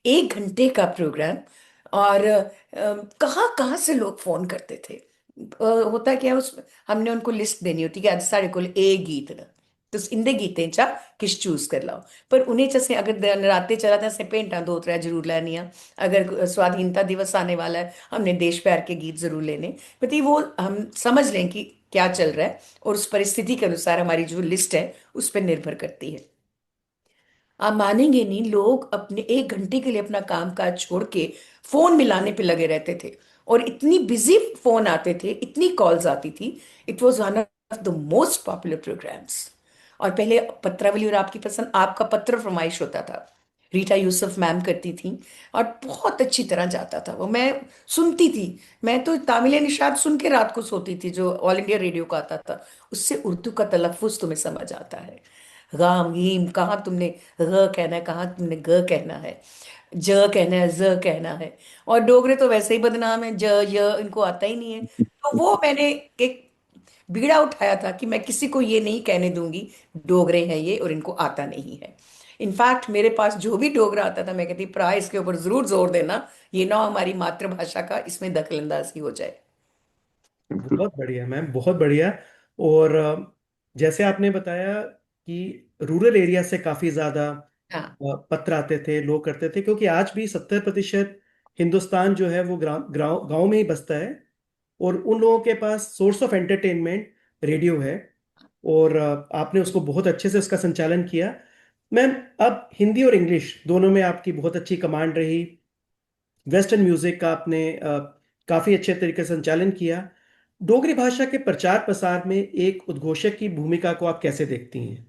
1 घंटे का प्रोग्राम। और कहाँ कहाँ से लोग फोन करते थे। होता क्या है, उस हमने उनको लिस्ट देनी होती कि आज साढ़े को ए गीत न, तो इंदे गीतें चा किश चूज कर लाओ। पर उन्हें जैसे अगर नराते चला था, पेंटा दो त्रै जरूर लैनिया। अगर स्वाधीनता दिवस आने वाला है, हमने देश प्यार के गीत जरूर लेने। पति वो हम समझ लें कि क्या चल रहा है, और उस परिस्थिति के अनुसार हमारी जो लिस्ट है उस पर निर्भर करती है। आप मानेंगे नहीं, लोग अपने 1 घंटे के लिए अपना काम काज छोड़ के फोन मिलाने पे लगे रहते थे। और इतनी बिजी फोन आते थे, इतनी कॉल्स आती थी। It was one of the most popular programmes. और पहले पत्रावली और आपकी पसंद, आपका पत्र फरमाइश होता था, रीटा यूसुफ मैम करती थी। और बहुत अच्छी तरह जाता था वो, मैं सुनती थी। मैं तो तामिल निशात सुन के रात को सोती थी, जो ऑल इंडिया रेडियो का आता था। उससे उर्दू का तलफ्फुज तुम्हें समझ आता है। गाम गीम, कहाँ तुमने र कहना है, कहाँ तुमने ग कहना है, ज कहना है, ज कहना है। और डोगरे तो वैसे ही बदनाम है, ज य इनको आता ही नहीं है। तो वो मैंने एक बीड़ा उठाया था कि मैं किसी को ये नहीं कहने दूंगी डोगरे हैं ये और इनको आता नहीं है। इनफैक्ट मेरे पास जो भी डोगरा आता था, मैं कहती प्रा इसके ऊपर जरूर जोर देना, ये ना हमारी मातृभाषा का इसमें दखलंदाजी हो जाए। बिल्कुल। बहुत बढ़िया मैम, बहुत बढ़िया। और जैसे आपने बताया कि रूरल एरिया से काफी ज्यादा हाँ। पत्र आते थे, लोग करते थे, क्योंकि आज भी 70% हिंदुस्तान जो है वो ग्राम गांव गांव में ही बसता है। और उन लोगों के पास सोर्स ऑफ एंटरटेनमेंट रेडियो है। और आपने उसको बहुत अच्छे से उसका संचालन किया। मैम, अब हिंदी और इंग्लिश दोनों में आपकी बहुत अच्छी कमांड रही। वेस्टर्न म्यूजिक का आपने काफी अच्छे तरीके से संचालन किया। डोगरी भाषा के प्रचार प्रसार में एक उद्घोषक की भूमिका को आप कैसे देखती हैं?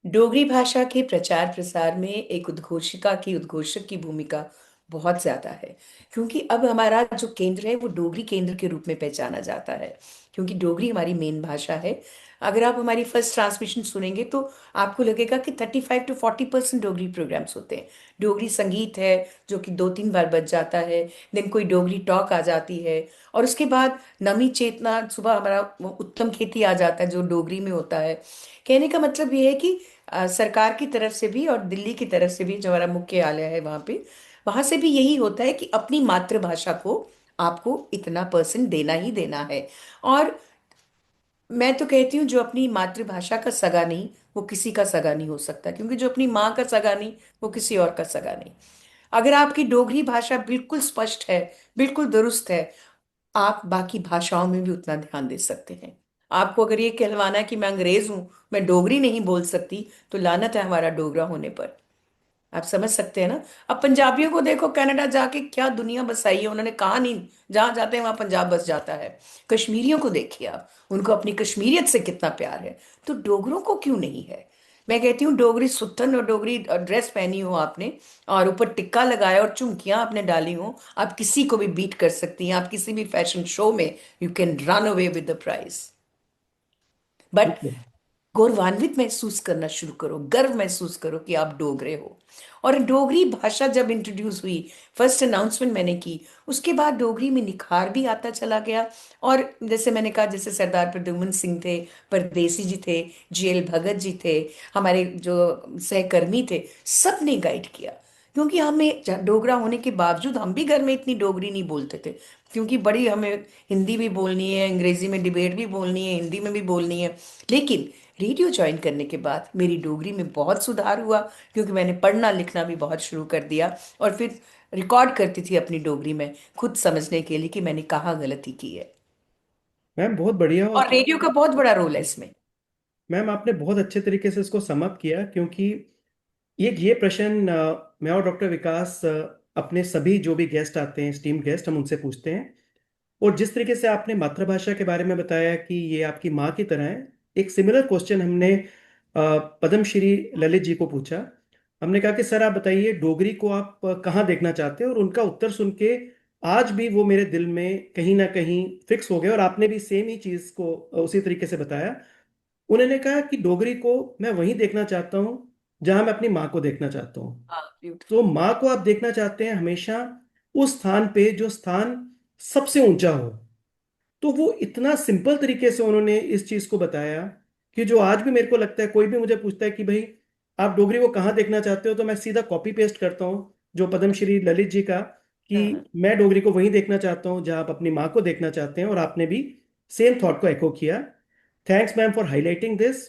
डोगरी भाषा के प्रचार प्रसार में एक उद्घोषिका की, उद्घोषक की भूमिका बहुत ज्यादा है। क्योंकि अब हमारा जो केंद्र है वो डोगरी केंद्र के रूप में पहचाना जाता है, क्योंकि डोगरी हमारी मेन भाषा है। अगर आप हमारी फर्स्ट ट्रांसमिशन सुनेंगे तो आपको लगेगा कि 35 to 40% डोगरी प्रोग्राम्स होते हैं। डोगरी संगीत है जो कि 2-3 बार बज जाता है। देन कोई डोगरी टॉक आ जाती है। और उसके बाद नमी चेतना, सुबह हमारा उत्तम खेती आ जाता है जो डोगरी में होता है। कहने का मतलब ये है कि सरकार की तरफ से भी और दिल्ली की तरफ से भी, जो हमारा मुख्यालय है वहां पे, वहां से भी यही होता है कि अपनी मातृभाषा को आपको इतना परसेंट देना ही देना है। और मैं तो कहती हूँ, जो अपनी मातृभाषा का सगा नहीं, वो किसी का सगा नहीं हो सकता, क्योंकि जो अपनी माँ का सगा नहीं, वो किसी और का सगा नहीं। अगर आपकी डोगरी भाषा बिल्कुल स्पष्ट है, बिल्कुल दुरुस्त है, आप बाकी भाषाओं में भी उतना ध्यान दे सकते हैं। आपको अगर ये कहलवाना है कि मैं अंग्रेज हूं, मैं डोगरी नहीं बोल सकती, तो लानत है हमारा डोगरा होने पर। आप समझ सकते हैं ना। अब पंजाबियों को देखो, कनाडा जाके क्या दुनिया बसाई है उन्होंने, कहा नहीं जहां जाते हैं वहां पंजाब बस जाता है। कश्मीरियों को देखिए आप, उनको अपनी कश्मीरियत से कितना प्यार है। तो डोगरों को क्यों नहीं है। मैं कहती हूँ, डोगरी सुत्थन और डोगरी ड्रेस पहनी हो आपने, और ऊपर टिक्का लगाया और झुमकियां आपने डाली हो, आप किसी को भी बीट कर सकती हैं। आप किसी भी फैशन शो में you can run away with the prize. But बिल्कुल। गौरवान्वित महसूस करना शुरू करो, गर्व महसूस करो कि आप डोगरे हो। और डोगरी भाषा जब इंट्रोड्यूस हुई, फर्स्ट अनाउंसमेंट मैंने की, उसके बाद डोगरी में निखार भी आता चला गया। और जैसे मैंने कहा, जैसे सरदार प्रद्युमन सिंह थे, परदेसी जी थे, जीएल भगत जी थे, हमारे जो सहकर्मी थे, सब ने गाइड किया। क्योंकि हमें डोगरा होने के बावजूद हम भी घर में इतनी डोगरी नहीं बोलते थे, क्योंकि बड़ी हमें हिंदी भी बोलनी है, अंग्रेजी में डिबेट भी बोलनी है, हिंदी में भी बोलनी है। लेकिन रेडियो ज्वाइन करने के बाद मेरी डोगरी में बहुत सुधार हुआ, क्योंकि मैंने पढ़ना लिखना भी बहुत शुरू कर दिया। और फिर रिकॉर्ड करती थी अपनी डोगरी में, खुद समझने के लिए कि मैंने कहाँ गलती की है। मैम बहुत बढ़िया। और और रेडियो का बहुत बड़ा रोल है इसमें। मैम आपने बहुत अच्छे तरीके से इसको समअप किया, क्योंकि ये प्रश्न मैं और डॉक्टर विकास अपने सभी जो भी गेस्ट आते हैं, स्टीम गेस्ट, हम उनसे पूछते हैं। और जिस तरीके से आपने मातृभाषा के बारे में बताया कि ये आपकी माँ की तरह है, एक सिमिलर क्वेश्चन हमने पद्मश्री ललित जी को पूछा। हमने कहा कि सर आप बताइए, डोगरी को आप कहाँ देखना चाहते हैं? और उनका उत्तर सुन के आज भी वो मेरे दिल में कहीं ना कहीं फिक्स हो गया। और आपने भी सेम ही चीज को उसी तरीके से बताया। उन्होंने कहा कि डोगरी को मैं वहीं देखना चाहता हूँ जहां मैं अपनी माँ को देखना चाहता हूँ। हाँ, तो ब्यूटीफुल। माँ को आप देखना चाहते हैं हमेशा उस स्थान पे जो स्थान सबसे ऊंचा हो। तो वो इतना सिंपल तरीके से उन्होंने इस चीज को बताया कि जो आज भी मेरे को लगता है, कोई भी मुझे पूछता है कि भाई आप डोगरी को कहाँ देखना चाहते हो, तो मैं सीधा कॉपी पेस्ट करता हूँ जो पद्मश्री ललित जी का, हाँ, कि मैं डोगरी को वहीं देखना चाहता हूँ जहाँ आप अपनी माँ को देखना चाहते हैं। और आपने भी सेम थॉट को एको किया। Thanks ma'am for highlighting this.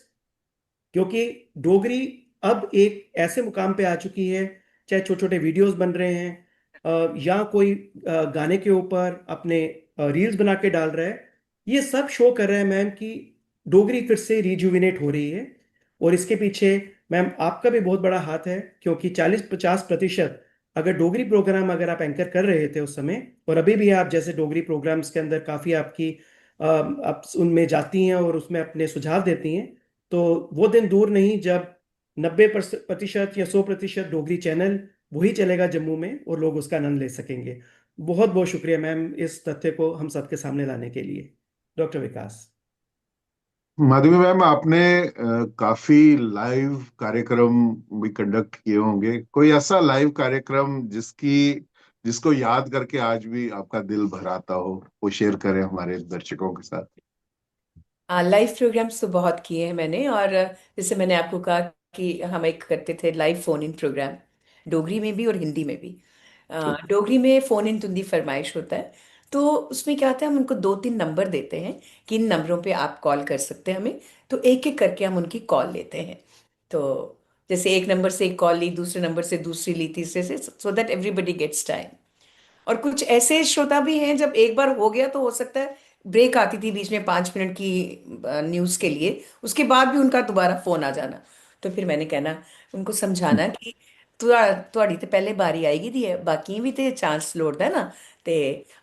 क्योंकि डोगरी अब एक ऐसे मुकाम पे आ चुकी है, चाहे छोटे छोटे वीडियोस बन रहे हैं या कोई गाने के ऊपर अपने रील्स बना के डाल रहा है, ये सब शो कर रहा है मैम कि डोगरी फिर से रिजुविनेट हो रही है। और इसके पीछे मैम आपका भी बहुत बड़ा हाथ है, क्योंकि 40-50% अगर डोगरी प्रोग्राम अगर आप एंकर कर रहे थे उस समय, और अभी भी आप जैसे डोगरी प्रोग्राम्स के अंदर काफ़ी आपकी आप उनमें जाती हैं और उसमें अपने सुझाव देती हैं, तो वो दिन दूर नहीं जब 90% या 100% डोगरी चैनल वही चलेगा जम्मू में और लोग उसका आनंद ले सकेंगे। बहुत बहुत शुक्रिया मैम इस तथ्य को हम सबके सामने लाने के लिए। डॉक्टर विकास। माधवी मैम, आपने काफी लाइव कार्यक्रम भी कंडक्ट किए होंगे। कोई ऐसा लाइव कार्यक्रम जिसको याद करके आज भी आपका दिल भर आता हो, वो शेयर करें हमारे दर्शकों के साथ। लाइव प्रोग्राम्स तो बहुत किए हैं मैंने। और जैसे मैंने आपको कहा कि हम एक करते थे live phone in programme, Dogri में भी और हिंदी में भी। डोगरी में फोन इन तुंदी फरमाइश होता है। तो उसमें क्या होता है, हम उनको 2-3 नंबर देते हैं कि इन नंबरों पे आप कॉल कर सकते हैं हमें। तो एक एक करके हम उनकी कॉल लेते हैं। तो जैसे एक नंबर से एक कॉल ली, दूसरे नंबर से दूसरी ली, तीसरे से, so that everybody gets time. और कुछ ऐसे श्रोता भी हैं, जब एक बार हो गया तो हो सकता है ब्रेक आती थी बीच में 5 मिनट की न्यूज़ के लिए, उसके बाद भी उनका दोबारा फोन आ जाना। तो फिर मैंने कहना, उनको समझाना कि ਤੁਹਾਡੀ ਤੇ ਪਹਿਲੇ ਬਾਰੀ ਆਏਗੀ ਦੀ ਹੈ, ਬਾਕੀ भी तो चांस लोड़दा है ना। ते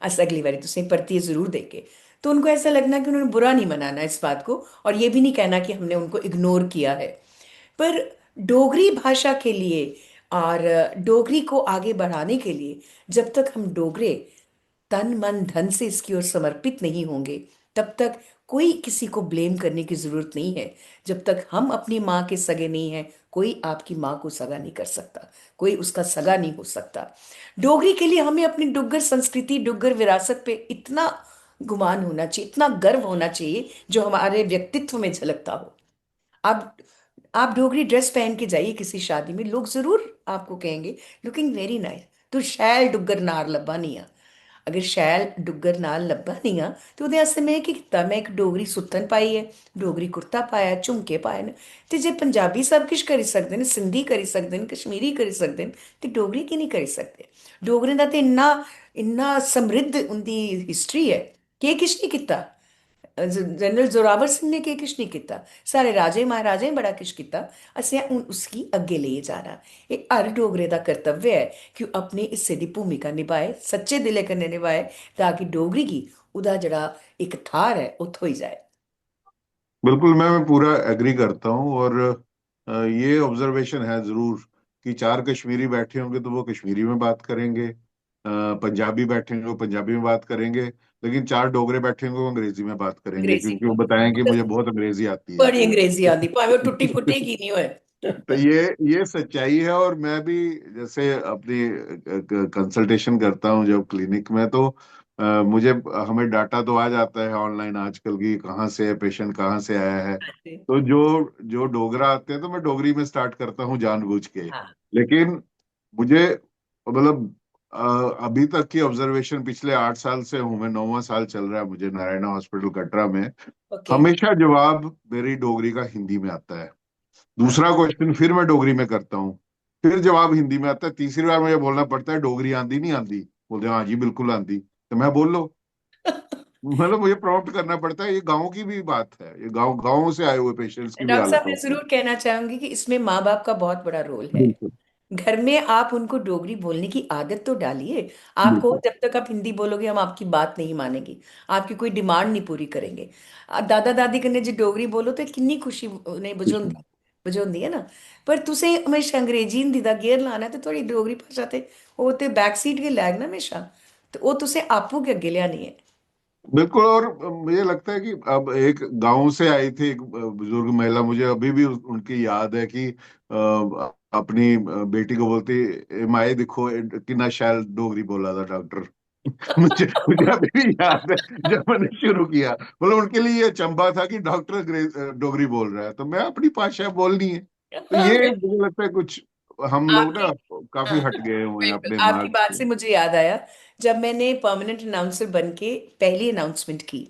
अस अगली बारी तुसें परतिए जरूर देंगे। तो उनको ऐसा लगना कि उन्होंने बुरा नहीं मनाना इस बात को, और ये भी नहीं कहना कि हमने उनको इग्नोर किया है। पर डोगरी भाषा के लिए और डोगरी को आगे बढ़ाने के लिए, जब तक हम डोगरे तन मन धन से इसकी ओर समर्पित नहीं होंगे, तब तक कोई किसी को ब्लेम करने की जरूरत नहीं है। जब तक हम अपनी माँ के सगे नहीं हैं, कोई आपकी माँ को सगा नहीं कर सकता, कोई उसका सगा नहीं हो सकता। डोगरी के लिए हमें अपनी डुग्गर संस्कृति, डुग्गर विरासत पे इतना गुमान होना चाहिए, इतना गर्व होना चाहिए, जो हमारे व्यक्तित्व में झलकता हो। आप आप डोगरी ड्रेस पहन के जाइए किसी शादी में, लोग जरूर आपको कहेंगे लुकिंग वेरी नाइस, तू शैल डुग्गर नार लब्भा नहीं आ। अगर शैल डुग्गर नाल लब्भा नहीं आ, तो ਉਹਦੇ ਵਾਸਤੇ मैं ਕੀ ਕੀਤਾ, मैं एक डोगरी सुत्थन पाई है, डोगरी कुर्ता पाया, झुमके पाए ने। ते जे पंजाबी सब किश करी सकदे ने, सिंधी करी सकदे ने, कश्मीरी करी सकदे ने, ते डोगरी की नहीं करी सकदे? डोगरें दा ते इन्ना इन्ना समृद्ध उंदी हिस्ट्री है, कि किश नहीं किता। जनरल जोरावर सिंह ने के किश नहीं किता, सारे राजे महाराजे बड़ा किश किता। असें हून उसकी अग्गे लेइयै जाना। ये हर डोगरे दा कर्तव्य है कि ओह् अपने हिस्से दी भूमिका निभाए, सच्चे दिले कन्नै निभाए, ताकि डोगरी गी ओह्दा जेह्ड़ा इक थाह्र है ओह् थ्होई जाए। बिल्कुल, मैं पूरा एग्री करता हूँ। और ये ऑब्जर्वेशन है जरूर कि चार कश्मीरी बैठे होंगे तो वो कश्मीरी में बात करेंगे, पंजाबी बैठेंगे वो पंजाबी में बात करेंगे, लेकिन चार डोगरे बैठेंगे वो अंग्रेजी में बात करेंगे, अंग्रेजी क्योंकि वो बताएं कि मुझे बहुत अंग्रेजी आती है। बड़ी अंग्रेजी आती, भावे वो टुट्टी फुट्टी की नहीं होए। तो ये सच्चाई है। और मैं भी जैसे अपनी कंसल्टेशन करता हूँ जब क्लिनिक में, तो मुझे हमें डाटा तो आ जाता है ऑनलाइन आजकल की, कहाँ से है पेशेंट, कहाँ से आया है। तो जो जो डोगरा आते हैं तो मैं डोगरी में स्टार्ट करता हूँ जानबूझ के। हाँ। लेकिन मुझे मतलब अभी तक की ऑब्जर्वेशन पिछले 8 साल से हूँ मैं, 9वां साल चल रहा है मुझे नारायणा हॉस्पिटल कटरा में, ओके। हमेशा जवाब मेरी डोगरी का हिंदी में आता है। दूसरा क्वेश्चन फिर मैं डोगरी में करता हूँ, फिर जवाब हिंदी में आता है। तीसरी बार मुझे बोलना पड़ता है डोगरी आंदी नहीं आंदी, बोलते हैं हाँ जी बिल्कुल आंदी, तो मैं बोल लो। मतलब मुझे प्रॉम्प्ट करना पड़ता है। ये गाँव की भी बात है, ये गाँव गाँव से आए हुए पेशेंट्स की भी डॉक्टर हालत साहब, मैं होती है। जरूर कहना चाहूंगी कि इसमें माँ बाप का बहुत बड़ा रोल है। बिल्कुल घर में आप उनको डोगरी बोलने की आदत तो डालिए। आपको बिल्कुल जब तक आप हिंदी बोलोगे हम आपकी बात नहीं मानेंगे, आपकी कोई डिमांड नहीं पूरी करेंगे। दादा दादी कन्नै जो डोगरी बोलो तो किन्नी खुशी उन्हें बिल्कुल। बुझोंदी है ना। पर तुसें हमेशा अंग्रेजी हिंदी दा गेयर लाना है, ते थोड़ी डोगरी भाशा ते ओह् ते बैक सीट गै लैग ना हमेशा। ते ओह् तुसें आपू गै अग्गे लेआनी है। बिल्कुल। और मुझे लगता है कि अब एक गांव से आई थी एक बुजुर्ग महिला, मुझे अभी भी उनकी याद है कि अपनी बेटी को बोलती, माए देखो कितना शैल डोगरी बोला था डॉक्टर। मुझे मुझे अभी भी याद है जब मैंने शुरू किया, मतलब उनके लिए ये चंबा था कि डॉक्टर डोगरी बोल रहा है, तो मैं अपनी भाषा बोलनी है। तो हाँ, ये बिल्कुल। मुझे लगता है कुछ हम लोग आपकी ना काफी हाँ, हट गए हुए हैं बिल्कुल अपने आपकी मार्ग बात से। से मुझे याद आया। जब मैंने परमानेंट अनाउंसर बन के पहली अनाउंसमेंट की,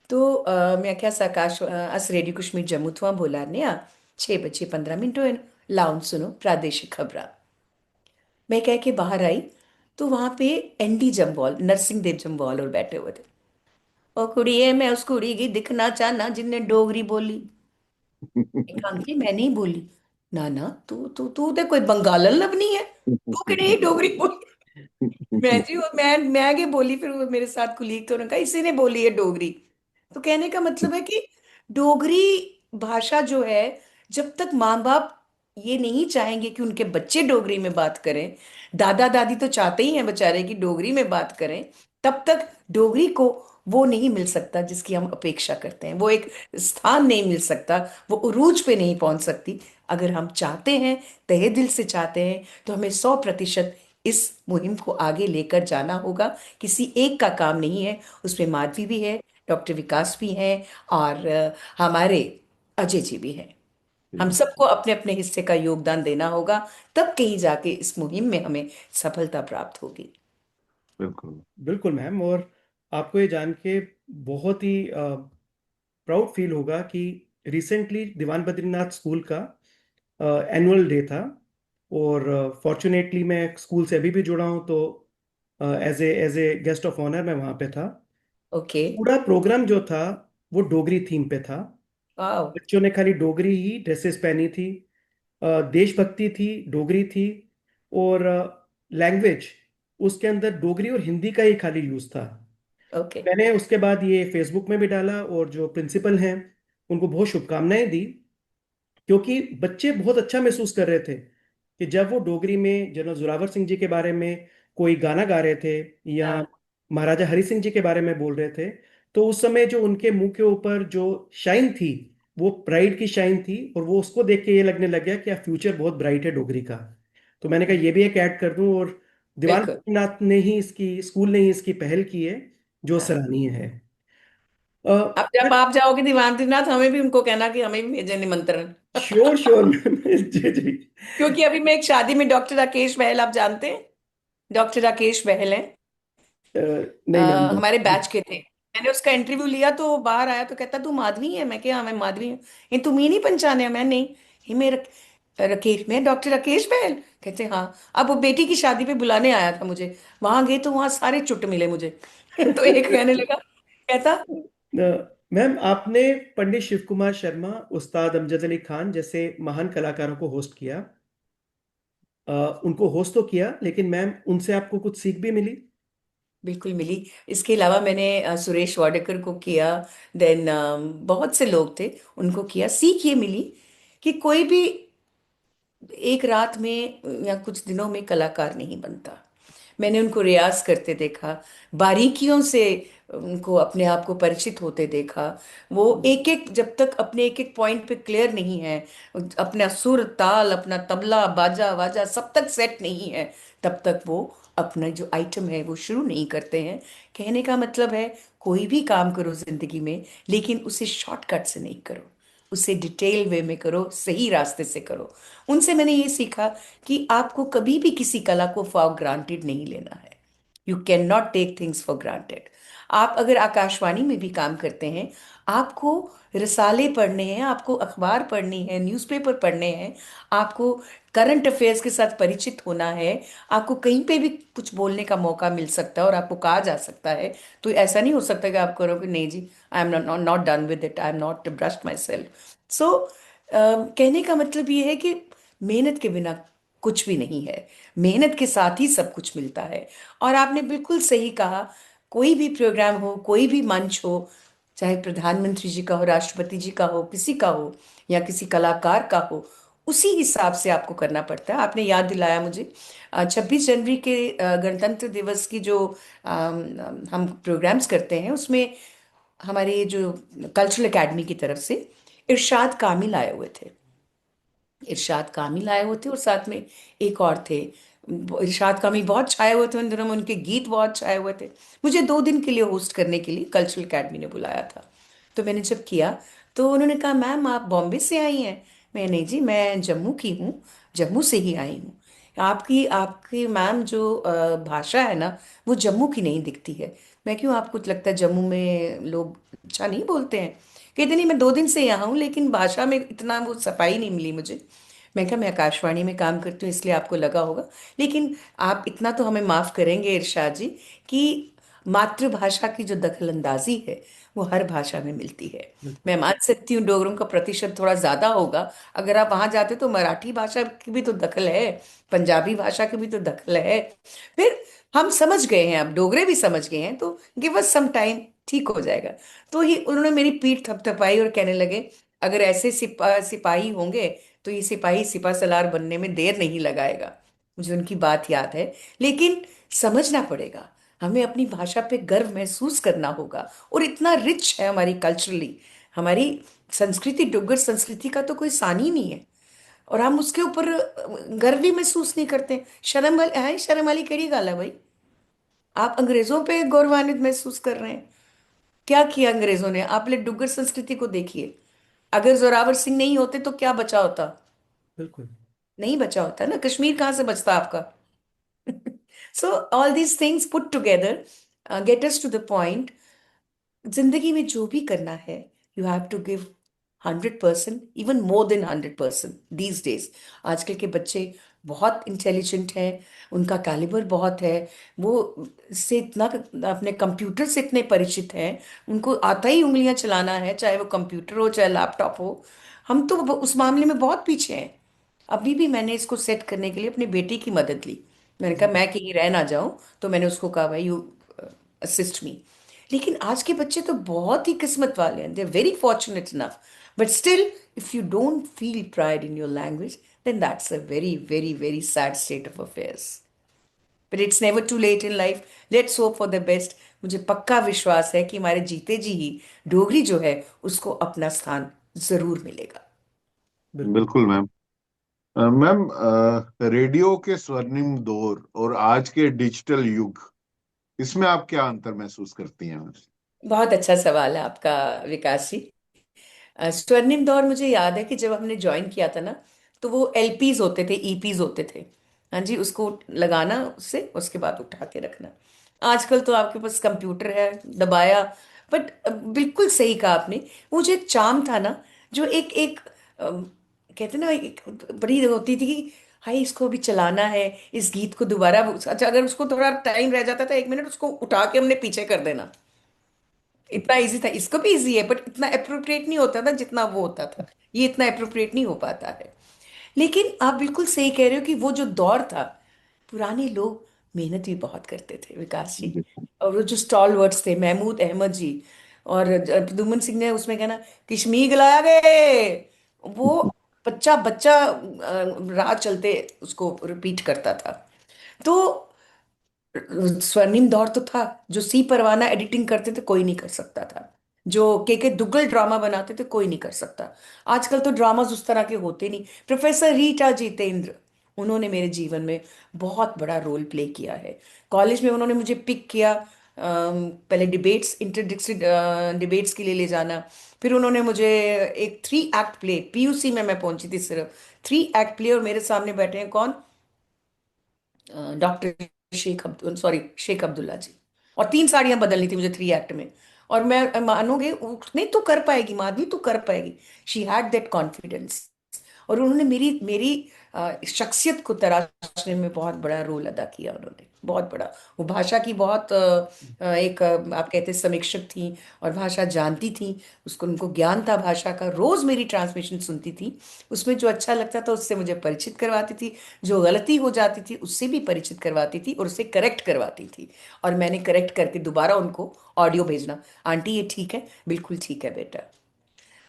तो मैं क्या आकाश अस रेडियो कश्मीर जम्मू थमां बोला ने आ, 6 बजे 15 मिनट होए न, लाउन सुनो प्रादेशिक खबरां। मैं कह के बाहर आई, तो वहां पे एनडी जम्वाल, नरसिंह देव जम्वाल और बैठे हुए थे। ओ कुड़िए, मैं उस कुड़ी की दिखना चाहना जिन्ने डोगरी बोली। एक आंटी मैं नहीं बोली। ना ना, तू तू तू तो कोई बंगालन लबनी है, तू कहीं डोगरी बोली। मैं जी, और मैं आगे बोली, फिर वो मेरे साथ कुलीग थे, उन्होंने कहा इसी ने बोली है डोगरी। तो कहने का मतलब है कि डोगरी भाषा जो है, जब तक माँ बाप ये नहीं चाहेंगे कि उनके बच्चे डोगरी में बात करें, दादा दादी तो चाहते ही हैं बेचारे कि डोगरी में बात करें, तब तक डोगरी को वो नहीं मिल सकता जिसकी हम अपेक्षा करते हैं। वो एक स्थान नहीं मिल सकता, वो उरूज पे नहीं पहुंच सकती। अगर हम चाहते हैं, तहे दिल से चाहते हैं, तो हमें 100% इस मुहिम को आगे लेकर जाना होगा। किसी एक का काम नहीं है, उसमें माधवी भी है, डॉक्टर विकास भी हैं, और हमारे अजय जी भी हैं। हम सबको अपने अपने हिस्से का योगदान देना होगा, तब कहीं जाके इस मुहिम में हमें सफलता प्राप्त होगी। बिल्कुल बिल्कुल मैम। और आपको ये जान के बहुत ही प्राउड फील होगा कि रिसेंटली दीवान बद्रीनाथ स्कूल का एनुअल डे था। और फॉर्चुनेटली मैं स्कूल से अभी भी जुड़ा हूँ, तो as a guest of honour मैं वहाँ पे था। ओके। पूरा प्रोग्राम जो था वो डोगरी थीम पे था। वाह। बच्चों ने खाली डोगरी ही ड्रेसेस पहनी थी, देशभक्ति थी, डोगरी थी, और लैंग्वेज उसके अंदर डोगरी और हिंदी का ही खाली यूज था। ओके। मैंने उसके बाद ये फेसबुक में भी डाला, और जो प्रिंसिपल हैं उनको बहुत शुभकामनाएं दी, क्योंकि बच्चे बहुत अच्छा महसूस कर रहे थे कि जब वो डोगरी में जनरल जोरावर सिंह जी के बारे में कोई गाना गा रहे थे, या हाँ। महाराजा हरि सिंह जी के बारे में बोल रहे थे, तो उस समय जो उनके मुंह के ऊपर जो शाइन थी, वो प्राइड की शाइन थी, और वो उसको देख के ये लगने लग गया कि फ्यूचर बहुत ब्राइट है डोगरी का। तो मैंने कहा ये भी एक ऐड कर दूं। और दीवान बिल्कुल। नाथ ने ही इसकी, स्कूल ने ही इसकी पहल की है, जो हाँ। सराहनीय है। अब जब आप जाओगे दीवान दीनाथ, हमें भी उनको कहना कि हमें भी भेजें निमंत्रण। श्योर श्योर जी जी। क्योंकि अभी मैं एक शादी में, डॉक्टर राकेश बहल, आप जानते हैं, डॉक्टर राकेश बहल हैं, नहीं मैम। हमारे बैच के थे। मैंने उसका इंटरव्यू लिया, तो वो बाहर आया तो कहता तू माधवी है। मैं क्या, हाँ मैं माधवी हूँ। ये तुम ही नहीं पहचाने? मैं नहीं। ये मेरे राकेश, मैं डॉक्टर राकेश बहल। कहते हाँ। अब वो बेटी की शादी पे बुलाने आया था मुझे, वहां गए तो वहां सारे चुट मिले मुझे। तो एक कहने लगा, कहता मैम, आपने पंडित शिव कुमार शर्मा, उस्ताद अमजद अली खान जैसे महान कलाकारों को होस्ट किया। उनको होस्ट तो किया, लेकिन मैम उनसे आपको कुछ सीख भी मिली। बिल्कुल मिली। इसके अलावा मैंने सुरेश वाडेकर को किया, देन बहुत से लोग थे, उनको किया। सीख ये मिली कि कोई भी एक रात में या कुछ दिनों में कलाकार नहीं बनता। मैंने उनको रियाज करते देखा, बारीकियों से उनको अपने आप को परिचित होते देखा। वो एक एक, जब तक अपने एक एक पॉइंट पे क्लियर नहीं है, अपना सुर ताल, अपना तबला बाजा वाजा सब तक सेट नहीं है, तब तक वो अपना जो आइटम है वो शुरू नहीं करते हैं। कहने का मतलब है, कोई भी काम करो जिंदगी में, लेकिन उसे शॉर्टकट से नहीं करो, उसे डिटेल वे में करो, सही रास्ते से करो। उनसे मैंने ये सीखा कि आपको कभी भी किसी कला को फॉर ग्रांटेड नहीं लेना है। You can not take things for granted. आप अगर आकाशवाणी में भी काम करते हैं, आपको रिसाले पढ़ने हैं, आपको अखबार पढ़नी है, न्यूज़पेपर पढ़ने हैं, आपको करंट अफेयर्स के साथ परिचित होना है, आपको कहीं पे भी कुछ बोलने का मौका मिल सकता है और आपको कहा जा सकता है। तो ऐसा नहीं हो सकता कि आप करो कि नहीं जी, I am not not done with it, I am not brushed my self. So कहने का मतलब ये है कि मेहनत के बिना कुछ भी नहीं है, मेहनत के साथ ही सब कुछ मिलता है। और आपने बिल्कुल सही कहा, कोई भी प्रोग्राम हो, कोई भी मंच हो, चाहे प्रधानमंत्री जी का हो, राष्ट्रपति जी का हो, किसी का हो, या किसी कलाकार का हो, उसी हिसाब से आपको करना पड़ता है। आपने याद दिलाया मुझे 26 जनवरी के गणतंत्र दिवस की जो हम प्रोग्राम्स करते हैं, उसमें हमारे जो कल्चरल एकेडमी की तरफ से इरशाद कामिल आए हुए थे। इरशाद कामिल आए हुए थे और साथ में एक और थे। इरशाद कामिल बहुत छाए हुए थे उन दिनों में, उनके गीत बहुत छाए हुए थे। मुझे 2 दिन के लिए होस्ट करने के लिए कल्चरल एकेडमी ने बुलाया था। तो मैंने जब किया, तो उन्होंने कहा, मैम आप बॉम्बे से आई हैं? मैं, नहीं जी, मैं जम्मू की हूँ, जम्मू से ही आई हूँ। आपकी आपकी मैम जो भाषा है ना, वो जम्मू की नहीं दिखती है। मैं, क्यों, आपको लगता है जम्मू में लोग अच्छा नहीं बोलते हैं? कहते नहीं, मैं 2 दिन से यहाँ हूँ, लेकिन भाषा में इतना वो सफाई नहीं मिली मुझे। मैं कहा, मैं आकाशवाणी में काम करती हूँ इसलिए आपको लगा होगा, लेकिन आप इतना तो हमें माफ करेंगे इरशाद जी, कि मातृभाषा की जो दखल अंदाजी है वो हर भाषा में मिलती है। बिल्कुल। मैं मान सकती हूँ डोगरों का प्रतिशत थोड़ा ज्यादा होगा, अगर आप वहां जाते तो मराठी भाषा की भी तो दखल है, पंजाबी भाषा की भी तो दखल है। फिर हम समझ गए हैं, अब डोगरे भी समझ गए हैं, तो गिव अस सम टाइम, ठीक हो जाएगा। तो ही उन्होंने मेरी पीठ थपथपाई और कहने लगे, अगर ऐसे सिपाही होंगे तो ये सिपाही सिपा सलार बनने में देर नहीं लगाएगा। मुझे उनकी बात याद है। लेकिन समझना पड़ेगा, हमें अपनी भाषा पे गर्व महसूस करना होगा। और इतना रिच है हमारी कल्चरली, हमारी संस्कृति, डुग्गर संस्कृति का तो कोई सानी ही नहीं है, और हम उसके ऊपर गर्व भी महसूस नहीं करते। शर्म वाली है, शर्म वाली कड़ी गल है भाई। आप अंग्रेजों पे गौरवान्वित महसूस कर रहे हैं? क्या किया अंग्रेजों ने? आप ले डुग्गर संस्कृति को देखिए, अगर जोरावर सिंह नहीं होते तो क्या बचा होता? बिल्कुल। नहीं बचा होता ना, कश्मीर कहाँ से बचता आपका? So all these things put together get us to the point, जिंदगी में जो भी करना है, you have to give 100%, even more than 100% these days. आजकल के बच्चे बहुत इंटेलिजेंट हैं, उनका कैलिबर बहुत है, वो से इतना अपने कंप्यूटर से इतने परिचित हैं, उनको आता ही उंगलियां चलाना है, चाहे वो कंप्यूटर हो चाहे लैपटॉप हो। हम तो उस मामले में बहुत पीछे हैं। अभी भी मैंने इसको सेट करने के लिए अपनी बेटी की मदद ली। मैंने कहा, मैं कहीं रह ना जाऊं, तो मैंने उसको कहा, भाई यू असिस्ट मी। लेकिन आज के बच्चे तो बहुत ही किस्मत वाले हैं, they are very fortunate enough. But still, if you don't feel pride in your language, then that's a very very very sad state of affairs. But it's never too late in life, let's hope for the best. मुझे पक्का विश्वास है कि हमारे जीते जी ही डोगरी जो है उसको अपना स्थान जरूर मिलेगा। बिल्कुल। बिल्कुल मैम। मैम, रेडियो के स्वर्णिम दौर और आज के डिजिटल युग, इसमें आप क्या अंतर महसूस करती हैं मैम? बहुत अच्छा सवाल है आपका, विकास जी। स्वर्णिम दौर, मुझे याद है कि जब हमने ज्वाइन किया था ना, तो वो एलपीज होते थे, ईपीज होते थे। हाँ जी, उसको लगाना, उससे उसके बाद उठा के रखना। आजकल तो आपके पास कंप्यूटर है, दबाया। बट बिल्कुल सही कहा आपने, वो जो एक चाम था ना, जो एक एक कहते ना, एक बड़ी होती थी कि हाय, इसको अभी चलाना है, इस गीत को दोबारा। अच्छा, अगर उसको थोड़ा टाइम रह जाता था, 1 मिनट, उसको उठा के हमने पीछे कर देना। इतना इजी था, इसको भी इजी है, बट इतना अप्रोप्रिएट नहीं होता था जितना वो होता था। ये इतना अप्रोप्रिएट नहीं हो पाता है। लेकिन आप बिल्कुल सही कह रहे हो कि वो जो दौर था, पुराने लोग मेहनत भी बहुत करते थे, विकास जी। और वो जो स्टॉल वर्ड्स थे, महमूद अहमद जी और प्रद्युमन सिंह ने उसमें कहना, किशमी गलाया गए, वो बच्चा बच्चा राह चलते उसको रिपीट करता था। तो स्वर्णिम दौर तो था, जो सी परवाना एडिटिंग करते थे कोई नहीं कर सकता था, जो के दुग्गल ड्रामा बनाते थे कोई नहीं कर सकता। आजकल तो ड्रामाज उस तरह के होते नहीं। प्रोफेसर रीटा जितेंद्र, उन्होंने मेरे जीवन में बहुत बड़ा रोल प्ले किया है। कॉलेज में उन्होंने मुझे पिक किया, पहले डिबेट्स, इंटर डिस्ट्रिक्ट डिबेट्स के लिए ले जाना। फिर उन्होंने मुझे एक 3 एक्ट प्ले, पीयूसी में मैं पहुंची थी सिर्फ, 3 एक्ट प्ले, और मेरे सामने बैठे हैं कौन, डॉक्टर शेख अब्दुल, सॉरी शेख अब्दुल्ला जी। और 3 साड़ियां बदलनी थी मुझे 3 एक्ट में। और मैं मानोगे, नहीं तू कर पाएगी माधवी, तू कर पाएगी। She had that confidence. और उन्होंने मेरी मेरी शख्सियत को तराशने में बहुत बड़ा रोल अदा किया उन्होंने, बहुत बड़ा। वो भाषा की बहुत एक आप कहते समीक्षक थी, और भाषा जानती थी, उसको उनको ज्ञान था भाषा का। रोज मेरी ट्रांसमिशन सुनती थी, उसमें जो अच्छा लगता था उससे मुझे परिचित करवाती थी, जो गलती हो जाती थी उससे भी परिचित करवाती थी, और उससे करेक्ट करवाती थी। और मैंने करेक्ट करके दोबारा उनको ऑडियो भेजना, आंटी ये ठीक है, बिल्कुल ठीक है बेटा।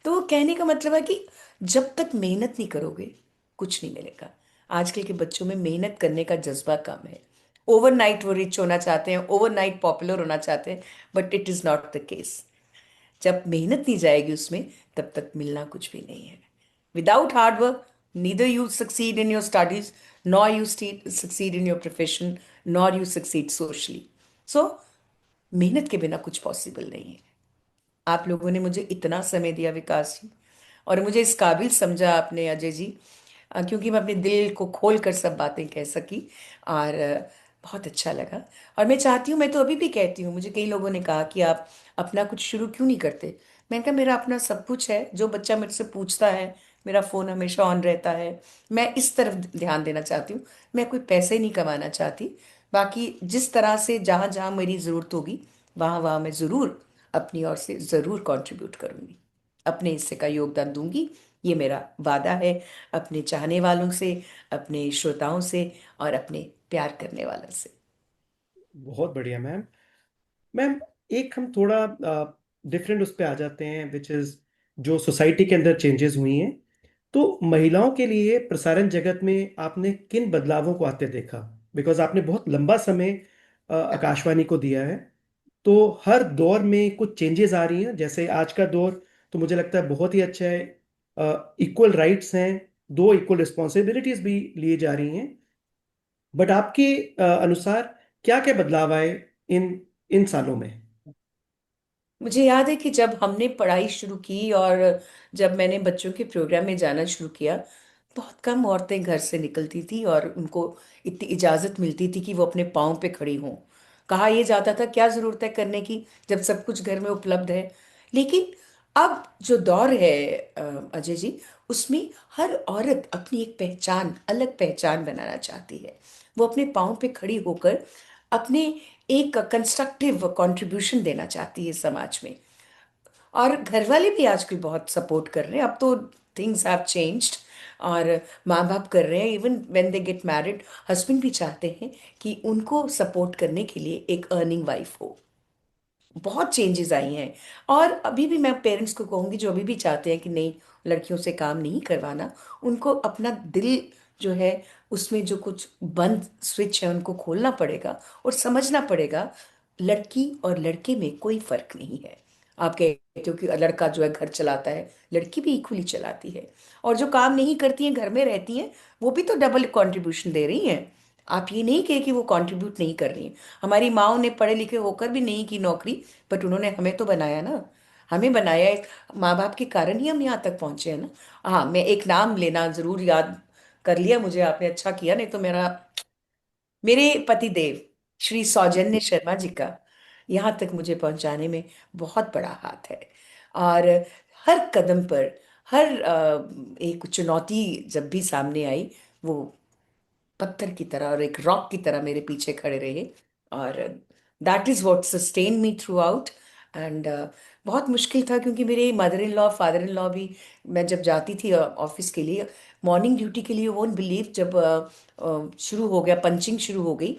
तो कहने का मतलब है कि जब तक मेहनत नहीं करोगे कुछ नहीं मिलेगा। आजकल के बच्चों में मेहनत करने का जज्बा कम है। ओवरनाइट वो रिच होना चाहते हैं, ओवरनाइट पॉपुलर होना चाहते हैं, but it is not the case. जब मेहनत नहीं जाएगी उसमें, तब तक मिलना कुछ भी नहीं है। Without hard work, neither you succeed in your studies, nor you succeed in your profession, nor you succeed socially. So मेहनत के बिना कुछ पॉसिबल नहीं है। आप लोगों ने मुझे इतना समय दिया विकास जी, और मुझे इस काबिल समझा आपने अजय जी, क्योंकि मैं अपने दिल को खोल कर सब बातें कह सकी। और बहुत अच्छा लगा। और मैं चाहती हूँ, मैं तो अभी भी कहती हूँ, मुझे कई लोगों ने कहा कि आप अपना कुछ शुरू क्यों नहीं करते। मैंने कहा मेरा अपना सब कुछ है। जो बच्चा मेरे से पूछता है, मेरा फ़ोन हमेशा ऑन रहता है। मैं इस तरफ ध्यान देना चाहती हूँ। मैं कोई पैसे नहीं कमाना चाहती। बाकी जिस तरह से जहाँ जहाँ मेरी ज़रूरत होगी, वहाँ वहाँ मैं ज़रूर अपनी ओर से ज़रूर कंट्रीब्यूट करूँगी, अपने हिस्से का योगदान दूंगी। ये मेरा वादा है, अपने चाहने वालों से, अपने श्रोताओं से, और अपने प्यार करने वालों से। बहुत बढ़िया मैम। मैम, एक हम थोड़ा डिफरेंट उस पे आ जाते हैं, विच इज जो सोसाइटी के अंदर चेंजेस हुई हैं। तो महिलाओं के लिए प्रसारण जगत में आपने किन बदलावों को आते देखा? बिकॉज आपने बहुत लंबा समय आकाशवाणी को दिया है। तो हर दौर में कुछ चेंजेस आ रही हैं। जैसे आज का दौर तो मुझे लगता है बहुत ही अच्छा है, इक्वल राइट्स हैं, दो इक्वल रिस्पॉन्सिबिलिटीज भी लिए जा रही हैं। बट आपके अनुसार क्या क्या बदलाव आए इन इन सालों में? मुझे याद है कि जब हमने पढ़ाई शुरू की, और जब मैंने बच्चों के प्रोग्राम में जाना शुरू किया, बहुत कम औरतें घर से निकलती थी, और उनको इतनी इजाज़त मिलती थी कि वो अपने पाँव पे खड़ी हों। कहा यह जाता था क्या ज़रूरत है करने की, जब सब कुछ घर में उपलब्ध है। लेकिन अब जो दौर है अजय जी, उसमें हर औरत अपनी एक पहचान, अलग पहचान बनाना चाहती है। वो अपने पाँव पे खड़ी होकर अपने एक कंस्ट्रक्टिव कंट्रीब्यूशन देना चाहती है समाज में। और घर वाले भी आजकल बहुत सपोर्ट कर रहे हैं। अब तो थिंग्स हैव चेंज्ड, और माँ बाप कर रहे हैं। Even when they get married, husband भी चाहते हैं कि उनको सपोर्ट करने के लिए एक अर्निंग वाइफ हो। बहुत चेंजेस आई हैं। और अभी भी मैं पेरेंट्स को कहूँगी, जो अभी भी चाहते हैं कि नहीं, लड़कियों से काम नहीं करवाना, उनको अपना दिल जो है, उसमें जो कुछ बंद स्विच है उनको खोलना पड़ेगा, और समझना पड़ेगा लड़की और लड़के में कोई फर्क नहीं है। आप कहते हो कि लड़का जो है घर चलाता है, लड़की भी इक्वली चलाती है। और जो काम नहीं करती हैं, घर में रहती हैं, वो भी तो डबल कंट्रीब्यूशन दे रही हैं। आप ये नहीं कहे कि वो कंट्रीब्यूट नहीं कर रही हैं। हमारी माँओं ने पढ़े लिखे होकर भी नहीं की नौकरी, बट उन्होंने हमें तो बनाया ना। हमें बनाया है, माँ बाप के कारण ही हम यहाँ तक पहुँचे हैं ना। हाँ, मैं एक नाम लेना जरूर याद कर लिया मुझे आपने, अच्छा किया। नहीं तो मेरे पति देव श्री सौजन्य शर्मा जी का यहाँ तक मुझे पहुँचाने में बहुत बड़ा हाथ है। और हर कदम पर, हर एक चुनौती जब भी सामने आई, वो पत्थर की तरह और एक रॉक की तरह मेरे पीछे खड़े रहे। और that is what sustain me through out. And बहुत मुश्किल था, क्योंकि मेरे mother in law, father in law भी, मैं जब जाती थी ऑफिस के लिए, मॉर्निंग ड्यूटी के लिए, वोंट बिलीव, जब शुरू हो गया, पंचिंग शुरू हो गई,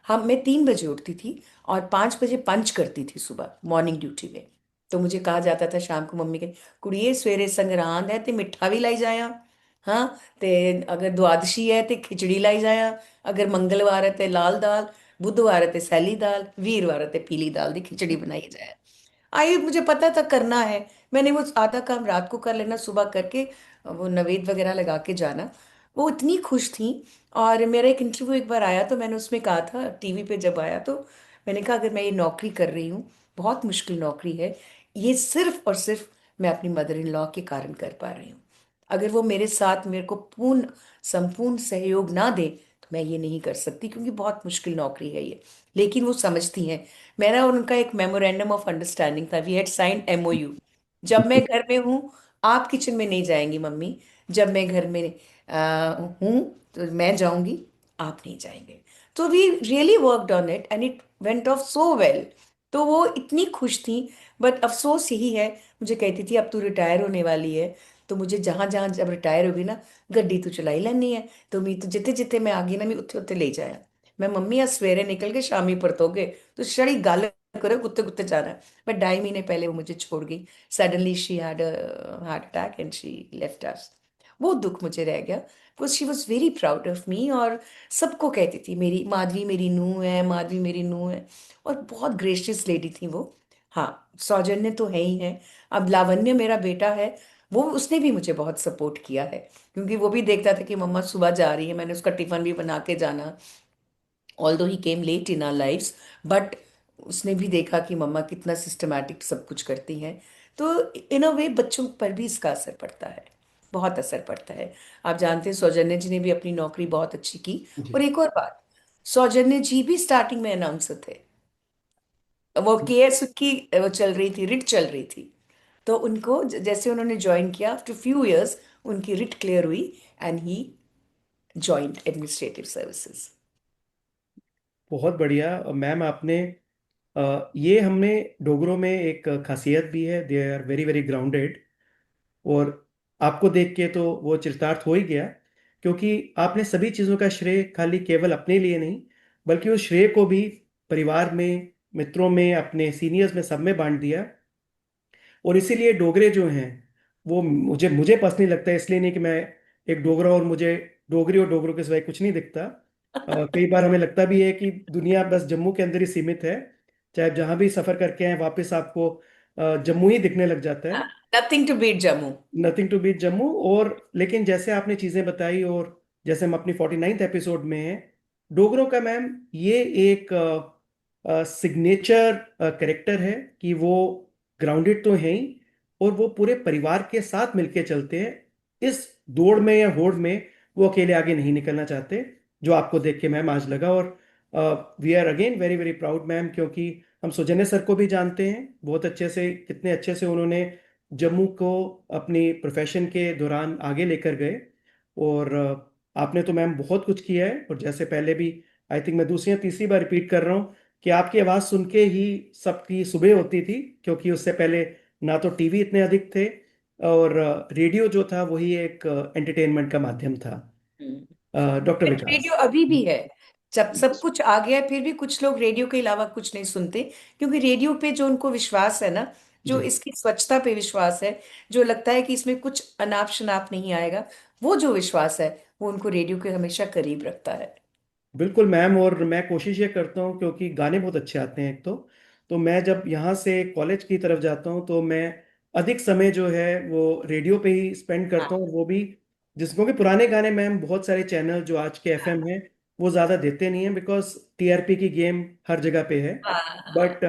मैं 3 बजे उठती थी, और 5 बजे पंच करती थी सुबह मॉर्निंग ड्यूटी में। तो मुझे कहा जाता था शाम को, मम्मी के, कुड़िए सवेरे संगरांद है ते मिठा भी लाई जाया। हाँ, ते अगर द्वादशी है ते खिचड़ी लाई जाया। अगर मंगलवार है ते लाल दाल, बुधवार ते सैली दाल, वीरवार ते पीली दाल दी खिचड़ी बनाई जाए। आई मुझे पता था करना है। मैंने वो आधा काम रात को कर लेना, सुबह करके वो नवेद वगैरह लगा के जाना। वो इतनी खुश थी। और मेरा एक इंटरव्यू एक बार आया तो मैंने उसमें कहा था, टीवी पे जब आया तो मैंने कहा अगर मैं ये नौकरी कर रही हूँ, बहुत मुश्किल नौकरी है, ये सिर्फ और सिर्फ मैं अपनी मदर इन लॉ के कारण कर पा रही हूँ। अगर वो मेरे साथ मेरे को पूर्ण संपूर्ण सहयोग ना दे तो मैं ये नहीं कर सकती, क्योंकि बहुत मुश्किल नौकरी है ये। लेकिन वो समझती हैं। मेरा और उनका एक मेमोरेंडम ऑफ अंडरस्टैंडिंग था, वी हैड साइन MOU। जब मैं घर में हूँ, आप किचन में नहीं जाएंगी मम्मी। जब मैं घर में हूँ तो मैं जाऊंगी, आप नहीं जाएंगे। तो we really worked on it and it went off so well. तो वो इतनी खुश थी। बट अफसोस यही है, मुझे कहती थी अब तू रिटायर होने वाली है, तो मुझे जहां जहां जब रिटायर होगी ना, गड्डी तू चलाई लेनी है, तो मैं तो जिते जिते मैं आ गई ना, मैं उत्थे उत्थे ले जाया। मैं मम्मी आज सवेरे निकल के शामी परतोगे, तो छड़ी गल करो कुत्ते कुत्ते जाना है। बट 2.5 महीने पहले वो मुझे छोड़ गई। Suddenly she had heart attack and she left अस। वो दुख मुझे रह गया, because she was very proud of me. और सबको कहती थी मेरी माधवी मेरी नूह है, माधवी मेरी नूह है। और बहुत ग्रेशियस लेडी थी वो। हाँ, सौजन्य तो है ही है। अब लावण्य मेरा बेटा है, वो उसने भी मुझे बहुत सपोर्ट किया है, क्योंकि वो भी देखता था कि मम्मा सुबह जा रही है, मैंने उसका टिफिन भी बना के जाना। Although he came late in our lives, but उसने भी देखा कि मम्मा कितना सिस्टमैटिक सब कुछ करती हैं। तो इन अ वे बच्चों पर भी इसका असर पड़ता है, बहुत असर पड़ता है। आप जानते हैं सौजन्य जी ने भी अपनी नौकरी बहुत अच्छी की। और जी। एक और बात, सौजन्य जी भी स्टार्टिंग में अनाउंसर थे। वो KS की वो चल रही थी, रिट चल रही थी। तो उनको जैसे उन्होंने ज्वाइन किया, आफ्टर फ्यू इयर्स उनकी रिट क्लियर हुई and he joint administrative services. बहुत बढ़िया मैम। आपने ये हमने डोगरों में एक खासियत भी है, they are very very grounded. और आपको देख के तो वो चरितार्थ हो ही गया, क्योंकि आपने सभी चीज़ों का श्रेय खाली केवल अपने लिए नहीं, बल्कि उस श्रेय को भी परिवार में, मित्रों में, अपने सीनियर्स में, सब में बांट दिया। और इसीलिए डोगरे जो हैं, वो मुझे मुझे पर्सनली लगता है, इसलिए नहीं कि मैं एक डोगरा और मुझे डोगरी और डोगरों के सिवाय कुछ नहीं दिखता। कई बार हमें लगता भी है कि दुनिया बस जम्मू के अंदर ही सीमित है। चाहे आप जहां भी सफर करके आए, वापस आपको जम्मू ही दिखने लग जाता है। Nothing to beat Jammu. Nothing to beat Jammu. और लेकिन जैसे आपने चीजें बताई, और जैसे हम अपनी 49th एपिसोड में हैं, डोगरों का मैम ये एक सिग्नेचर करेक्टर है कि वो ग्राउंडेड तो हैं ही, और वो पूरे परिवार के साथ मिलके चलते हैं। इस दौड़ में या होड़ में वो अकेले आगे नहीं निकलना चाहते, जो आपको देख के मैम आज लगा। और we are again very very proud ma'am, क्योंकि हम सौजन्य सर को भी जानते हैं बहुत अच्छे से, कितने अच्छे से उन्होंने जम्मू को अपनी प्रोफेशन के दौरान आगे लेकर गए। और आपने तो मैम बहुत कुछ किया है। और जैसे पहले भी, आई थिंक मैं दूसरी या तीसरी बार रिपीट कर रहा हूँ कि आपकी आवाज़ सुन के ही सबकी सुबह होती थी, क्योंकि उससे पहले ना तो टीवी इतने अधिक थे, और रेडियो जो था वही एक एंटरटेनमेंट का माध्यम था। डॉक्टर रेडियो विकास। अभी भी है। जब सब कुछ आ गया है, फिर भी कुछ लोग रेडियो के अलावा कुछ नहीं सुनते, क्योंकि रेडियो पे जो उनको विश्वास है ना, जो जी इसकी स्वच्छता पे विश्वास है, जो लगता है कि इसमें कुछ अनाप शनाप नहीं आएगा, वो जो विश्वास है वो उनको रेडियो के हमेशा करीब रखता है। बिल्कुल मैम। और मैं कोशिश ये करता हूँ, क्योंकि गाने बहुत अच्छे आते हैं एक तो मैं जब यहाँ से कॉलेज की तरफ जाता हूँ तो मैं अधिक समय जो है वो रेडियो पे ही स्पेंड करता हूँ। और वो भी जिसको कि पुराने गाने मैम बहुत सारे चैनल जो आज के FM हैं वो ज़्यादा देते नहीं हैं, बिकॉज TRP की गेम हर जगह पे है। हाँ बट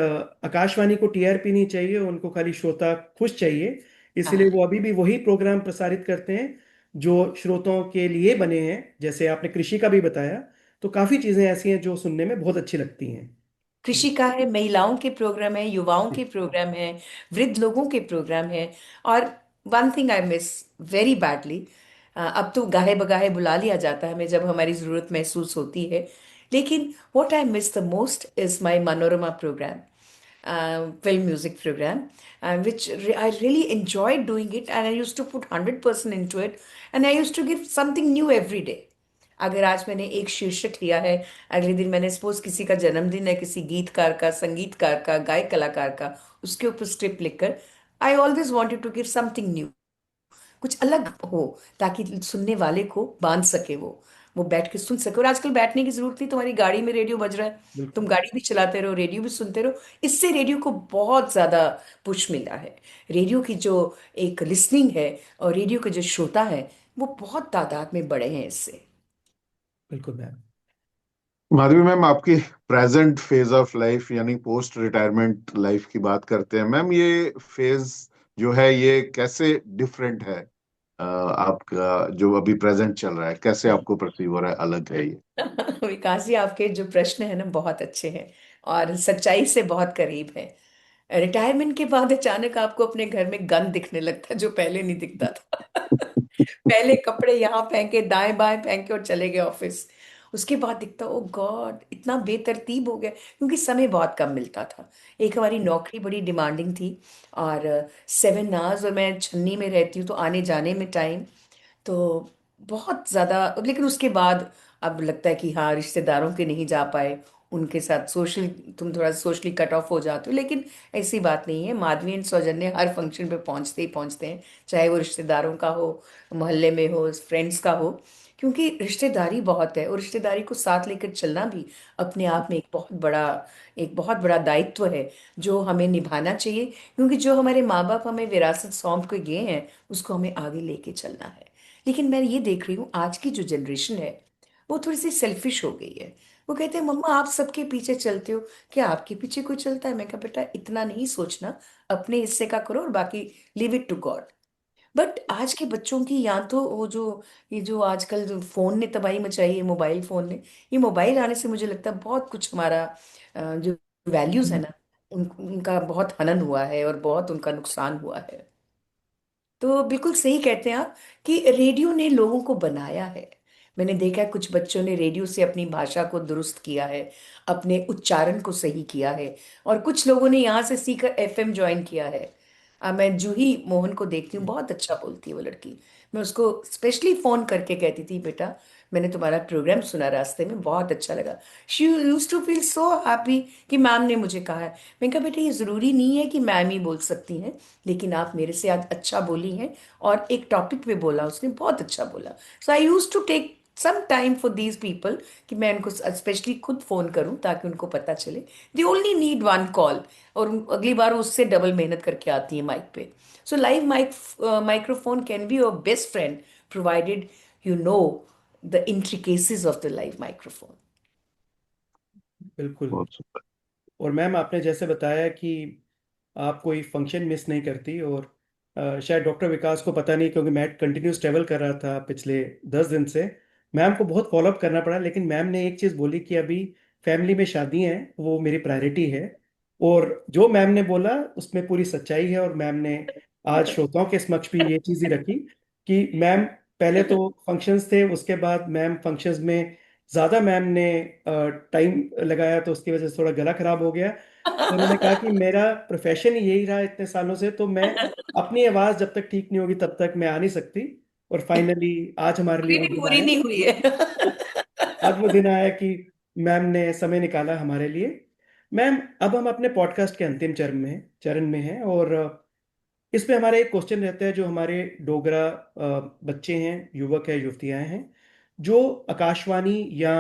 आकाशवाणी को TRP नहीं चाहिए, उनको खाली श्रोता खुश चाहिए। इसलिए हाँ। वो अभी भी वही प्रोग्राम प्रसारित करते हैं जो श्रोताओं के लिए बने हैं। जैसे आपने कृषि का भी बताया, तो काफी चीजें ऐसी हैं जो सुनने में बहुत अच्छी लगती हैं। कृषि का है, महिलाओं के प्रोग्राम है, युवाओं के प्रोग्राम है, वृद्ध लोगों के प्रोग्राम है। और one thing I miss very badly, अब तो गाहे बगाहे बुला लिया जाता है हमें जब हमारी जरूरत महसूस होती है। लेकिन what I miss the most is my Manorama programme, film music program, which I really enjoyed doing it, and I used to put 100% into it, and I used to give something new every day. अगर आज मैंने एक शीर्षक लिया है, अगले दिन मैंने सपोज किसी का जन्मदिन है, किसी गीतकार का, संगीतकार का, गायक कलाकार का, उसके ऊपर स्क्रिप्ट लिखकर, I always wanted to give something new, कुछ अलग हो, ताकि सुनने वाले को बांध सके वो। वो बैठ के सुन सके। और आजकल बैठने की जरूरत नहीं, तुम्हारी गाड़ी में रेडियो बज रहा है, तुम बिल्कुल गाड़ी भी चलाते रहो, रेडियो भी सुनते रहो। इससे रेडियो को बहुत ज्यादा पुश मिला है। रेडियो की जो एक लिसनिंग है और रेडियो के जो श्रोता है वो बहुत तादाद में बढ़े हैं इससे। बिल्कुल मैम। माधवी मैम, आपकी प्रेजेंट फेज ऑफ लाइफ यानी पोस्ट रिटायरमेंट लाइफ की बात करते हैं मैम। ये फेज जो है ये कैसे डिफरेंट है आपका जो अभी प्रेजेंट चल रहा है, कैसे आपको परसीव हो रहा है, अलग है ये? विकास जी, आपके जो प्रश्न है ना बहुत अच्छे हैं और सच्चाई से बहुत करीब है। रिटायरमेंट के बाद अचानक आपको अपने घर में गंद दिखने लगता है जो पहले नहीं दिखता था। पहले कपड़े यहाँ फेंके, दाएं बाएं फेंके और चले गए ऑफिस। उसके बाद दिखता, ओ गॉड, इतना बेतरतीब हो गया, क्योंकि समय बहुत कम मिलता था। एक हमारी नौकरी बड़ी डिमांडिंग थी और 7 आवर्स, और मैं छन्नी में रहती हूँ तो आने जाने में टाइम तो बहुत ज़्यादा। लेकिन उसके बाद अब लगता है कि हाँ, रिश्तेदारों के नहीं जा पाए, उनके साथ सोशल, तुम थोड़ा सोशली कट ऑफ हो जाते हो। लेकिन ऐसी बात नहीं है, माधवी एंड सौजन्य हर फंक्शन पे पहुंचते ही पहुंचते हैं, चाहे वो रिश्तेदारों का हो, मोहल्ले में हो, फ्रेंड्स का हो। क्योंकि रिश्तेदारी बहुत है और रिश्तेदारी को साथ लेकर चलना भी अपने आप में एक बहुत बड़ा दायित्व है जो हमें निभाना चाहिए। क्योंकि जो हमारे माँ बाप हमें विरासत सौंप के गए हैं उसको हमें आगे लेके चलना है। लेकिन मैं ये देख रही हूँ आज की जो जनरेशन है वो थोड़ी सी सेल्फिश हो गई है। वो कहते हैं मम्मा आप सबके पीछे चलते हो, क्या आपके पीछे कोई चलता है? मैं कहा बेटा इतना नहीं सोचना, अपने हिस्से का करो और बाकी leave it to God. But आज के बच्चों की या तो वो जो ये जो आजकल जो फोन ने तबाही मचाई है, मोबाइल फोन ने, ये मोबाइल आने से मुझे लगता है बहुत कुछ हमारा जो वैल्यूज है ना उनका बहुत हनन हुआ है और बहुत उनका नुकसान हुआ है। तो बिल्कुल सही कहते हैं आप कि रेडियो ने लोगों को बनाया है। मैंने देखा है कुछ बच्चों ने रेडियो से अपनी भाषा को दुरुस्त किया है, अपने उच्चारण को सही किया है, और कुछ लोगों ने यहाँ से सीकर एफएम ज्वाइन किया है। मैं जूही मोहन को देखती हूँ, बहुत अच्छा बोलती है वो लड़की। मैं उसको स्पेशली फोन करके कहती थी बेटा मैंने तुम्हारा प्रोग्राम सुना रास्ते में, बहुत अच्छा लगा। She use to feel so happy कि मैम ने मुझे कहा है। मैं कहा बेटा ये जरूरी नहीं है कि मैम ही बोल सकती हैं, लेकिन आप मेरे से आज अच्छा बोली हैं और एक टॉपिक पे बोला, उसने बहुत अच्छा बोला। So I use to take some time for these people कि मैं उनको स्पेशली खुद फोन करूं ताकि उनको पता चले। They only need one call और अगली बार उससे डबल मेहनत करके आती है माइक पे। सो live microphone can be your best friend provided you know the intricacies of the live microphone. बिल्कुल। बहुत सुंदर। और मैम आपने जैसे बताया कि आप कोई फंक्शन मिस नहीं करती, और शायद डॉक्टर विकास को पता नहीं, क्योंकि मैं कंटिन्यूस ट्रेवल कर रहा था पिछले 10 दिन से। मैम को बहुत फॉलोअप करना पड़ा, लेकिन मैम ने एक चीज़ बोली कि अभी फैमिली में शादी है, वो मेरी प्रायोरिटी है। और जो मैम ने बोला उसमें पूरी सच्चाई है। और मैम ने आज श्रोताओं के समक्ष भी ये चीज़ ही रखी कि मैम पहले तो फंक्शंस थे, उसके बाद मैम फंक्शंस में ज़्यादा मैम ने टाइम लगाया, तो उसकी वजह से थोड़ा गला खराब हो गया। तो उन्होंने कहा कि मेरा प्रोफेशन ही यही रहा इतने सालों से, तो मैं अपनी आवाज जब तक ठीक नहीं होगी तब तक मैं आ नहीं सकती। और फाइनली आज हमारे लिए पूरी वो नहीं दिन पूरी आया। नहीं हुई है। आज वो दिन आया कि मैम ने समय निकाला हमारे लिए। मैम, अब हम अपने पॉडकास्ट के अंतिम चरण में हैं, और इसमें हमारे एक क्वेश्चन रहता है जो हमारे डोगरा बच्चे हैं, युवक है, युवतियां हैं, जो आकाशवाणी या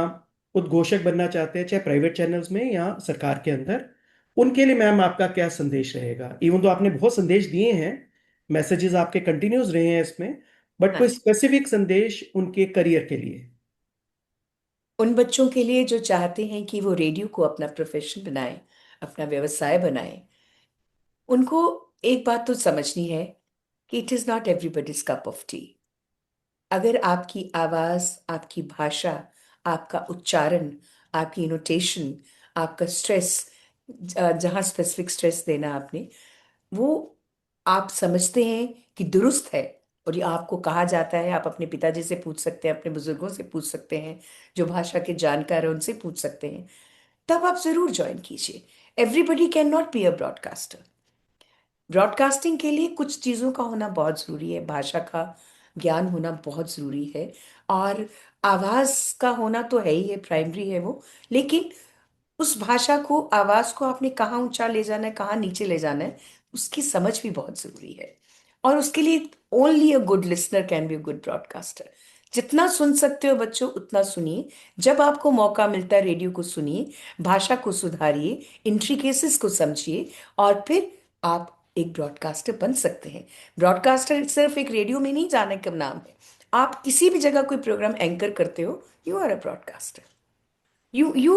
उद्घोषक बनना चाहते हैं, चाहे प्राइवेट चैनल्स में या सरकार के अंदर। उनके लिए मैम आपका क्या संदेश रहेगा? इवन तो आपने बहुत संदेश दिए हैं, मैसेजेस आपके कंटिन्यूस रहे हैं इसमें, बट कोई हाँ, स्पेसिफिक संदेश उनके करियर के लिए? उन बच्चों के लिए जो चाहते हैं कि वो रेडियो को अपना प्रोफेशन बनाए, अपना व्यवसाय बनाए, उनको एक बात तो समझनी है कि it is not everybody's cup of T. अगर आपकी आवाज, आपकी भाषा, आपका उच्चारण, आपकी इनोटेशन, आपका स्ट्रेस, जहाँ स्पेसिफिक स्ट्रेस देना आपने, वो आप समझते हैं कि दुरुस्त है, और ये आपको कहा जाता है, आप अपने पिताजी से पूछ सकते हैं, अपने बुजुर्गों से पूछ सकते हैं, जो भाषा के जानकार हैं उनसे पूछ सकते हैं, तब आप जरूर ज्वाइन कीजिए। Everybody can not be a broadcaster. Broadcasting के लिए कुछ चीज़ों का होना बहुत ज़रूरी है, भाषा का ज्ञान होना बहुत ज़रूरी है, और आवाज़ का होना तो है ही है, प्राइमरी है वो। लेकिन उस भाषा को, आवाज़ को आपने कहाँ ऊंचा ले जाना है, कहाँ नीचे ले जाना है, उसकी समझ भी बहुत ज़रूरी है। और उसके लिए only a good listener can be a good broadcaster. जितना सुन सकते हो बच्चों उतना सुनिए। जब आपको मौका मिलता है रेडियो को सुनिए, भाषा को सुधारिए, इंट्रिकेसिस को समझिए, और फिर आप एक ब्रॉडकास्टर बन सकते हैं। ब्रॉडकास्टर सिर्फ एक रेडियो में नहीं जाने का नाम है। आप किसी भी जगह कोई प्रोग्राम एंकर करते हो, you are a broadcaster. you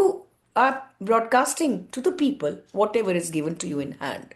are broadcasting to the people whatever is given to you in hand.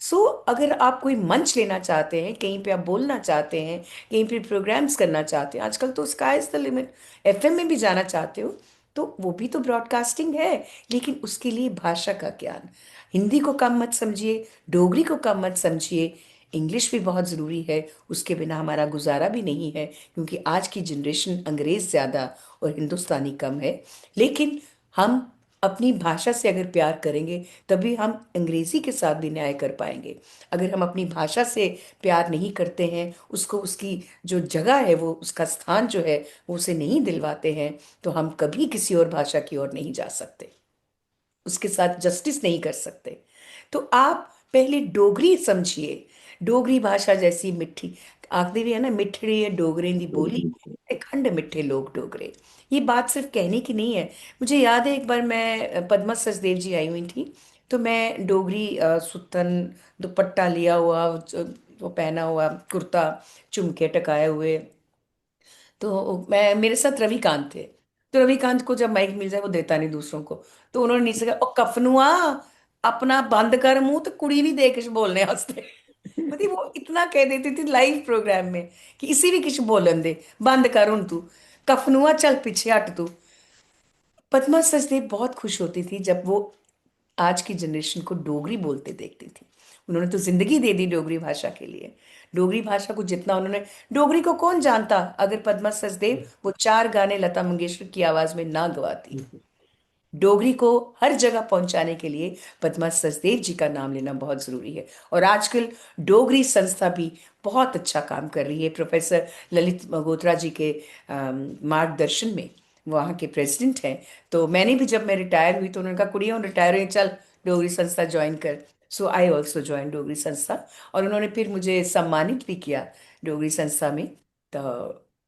सो अगर आप कोई मंच लेना चाहते हैं, कहीं पे आप बोलना चाहते हैं, कहीं पे प्रोग्राम्स करना चाहते हैं, आजकल तो sky is the limit, FM में भी जाना चाहते हो, तो वो भी तो ब्रॉडकास्टिंग है। लेकिन उसके लिए भाषा का ज्ञान, हिंदी को कम मत समझिए, डोगरी को कम मत समझिए, इंग्लिश भी बहुत ज़रूरी है। उसके बिना हमारा गुजारा भी नहीं है, क्योंकि आज की जनरेशन अंग्रेज़ ज़्यादा और हिंदुस्तानी कम है। लेकिन हम अपनी भाषा से अगर प्यार करेंगे, तभी हम अंग्रेजी के साथ भी न्याय कर पाएंगे। अगर हम अपनी भाषा से प्यार नहीं करते हैं, उसको उसकी जो जगह है, वो उसका स्थान जो है वो उसे नहीं दिलवाते हैं, तो हम कभी किसी और भाषा की ओर नहीं जा सकते, उसके साथ जस्टिस नहीं कर सकते। तो आप पहले डोगरी समझिए। डोगरी भाषा जैसी मिठी, आखिरी भी है ना, मिठड़ी है डोगरे दी बोली, ते खंड मिठे लोग डोगरे। ये बात सिर्फ कहने की नहीं है। मुझे याद है एक बार मैं पद्मा सचदेव जी आई हुई थी, तो मैं डोगरी सुतन, दुपट्टा लिया हुआ, वो पहना हुआ कुर्ता, चुमके टकाए हुए, तो मैं, मेरे साथ रविकांत थे। तो रविकांत को जब माइक मिल जाए वो देता नहीं दूसरों को, तो उन्होंने नीचे कहा, ओ कफनुआ, अपना बंद कर मुंह, तो कुड़ी भी दे किश बोलने हंसते। मतलब वो इतना कह देती थी लाइव प्रोग्राम में कि इसी भी किश बोलन दे, बंद कर हूं तू, कफनुआ चल पीछे हट तू। पद्मा सचदेव बहुत खुश होती थी जब वो आज की जनरेशन को डोगरी बोलते देखती थी। उन्होंने तो जिंदगी दे दी डोगरी भाषा के लिए। डोगरी भाषा को जितना उन्होंने, डोगरी को कौन जानता अगर पद्मा सचदेव वो 4 गाने लता मंगेशकर की आवाज में ना गवाती। डोगरी को हर जगह पहुंचाने के लिए पद्मा सचदेव जी का नाम लेना बहुत जरूरी है। और आजकल डोगरी संस्था भी बहुत अच्छा काम कर रही है, प्रोफेसर ललित मगोत्रा जी के मार्गदर्शन में। वहाँ के प्रेसिडेंट हैं। तो मैंने भी, जब मैं रिटायर हुई, तो उन्होंने कहा, कुड़िया रिटायर हुई, चल डोगरी संस्था ज्वाइन कर। सो आई ऑल्सो ज्वाइन डोगरी संस्था। और उन्होंने फिर मुझे सम्मानित भी किया डोगरी संस्था में। तो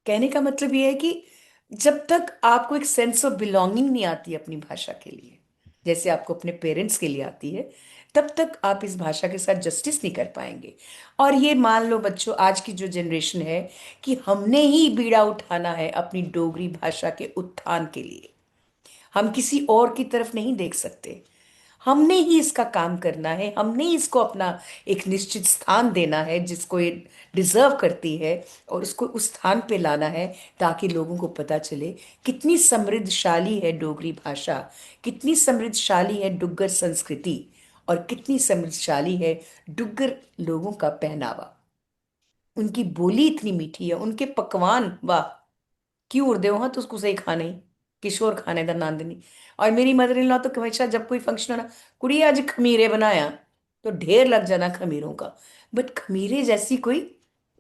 कहने का मतलब ये है कि जब तक आपको एक सेंस ऑफ बिलोंगिंग नहीं आती अपनी भाषा के लिए, जैसे आपको अपने पेरेंट्स के लिए आती है, तब तक आप इस भाषा के साथ जस्टिस नहीं कर पाएंगे। और ये मान लो बच्चों, आज की जो जनरेशन है, कि हमने ही बीड़ा उठाना है अपनी डोगरी भाषा के उत्थान के लिए। हम किसी और की तरफ नहीं देख सकते। हमने ही इसका काम करना है, हमने ही इसको अपना एक निश्चित स्थान देना है जिसको ये डिजर्व करती है, और उसको उस स्थान पे लाना है, ताकि लोगों को पता चले कितनी समृद्धशाली है डोगरी भाषा, कितनी समृद्धशाली है डुग्गर संस्कृति, और कितनी समृद्धशाली है डुग्गर लोगों का पहनावा। उनकी बोली इतनी मीठी है, उनके पकवान, वाह, क्यों उड़दे हो हाँ तो उसको सही खाने ही, किशोर खाने का आनंद नहीं। और मेरी मदर इन लॉ तो हमेशा जब कोई फंक्शन हो ना, कुड़ी आज खमीरे बनाया, तो ढेर लग जाना खमीरों का। बट खमीरे जैसी कोई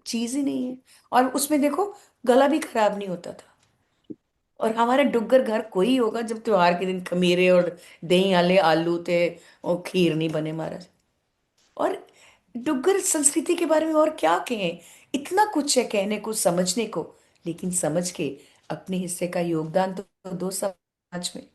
चीज ही नहीं है। और उसमें देखो, गला भी खराब नहीं होता था। और हमारे डुग्गर घर कोई होगा जब त्योहार के दिन खमीरे और दही आले आलू थे और खीर नहीं बने महाराज। और डुग्गर संस्कृति के बारे में और क्या कहें, इतना कुछ है कहने को, समझने को। लेकिन समझ के अपने हिस्से का योगदान तो दो समाज में।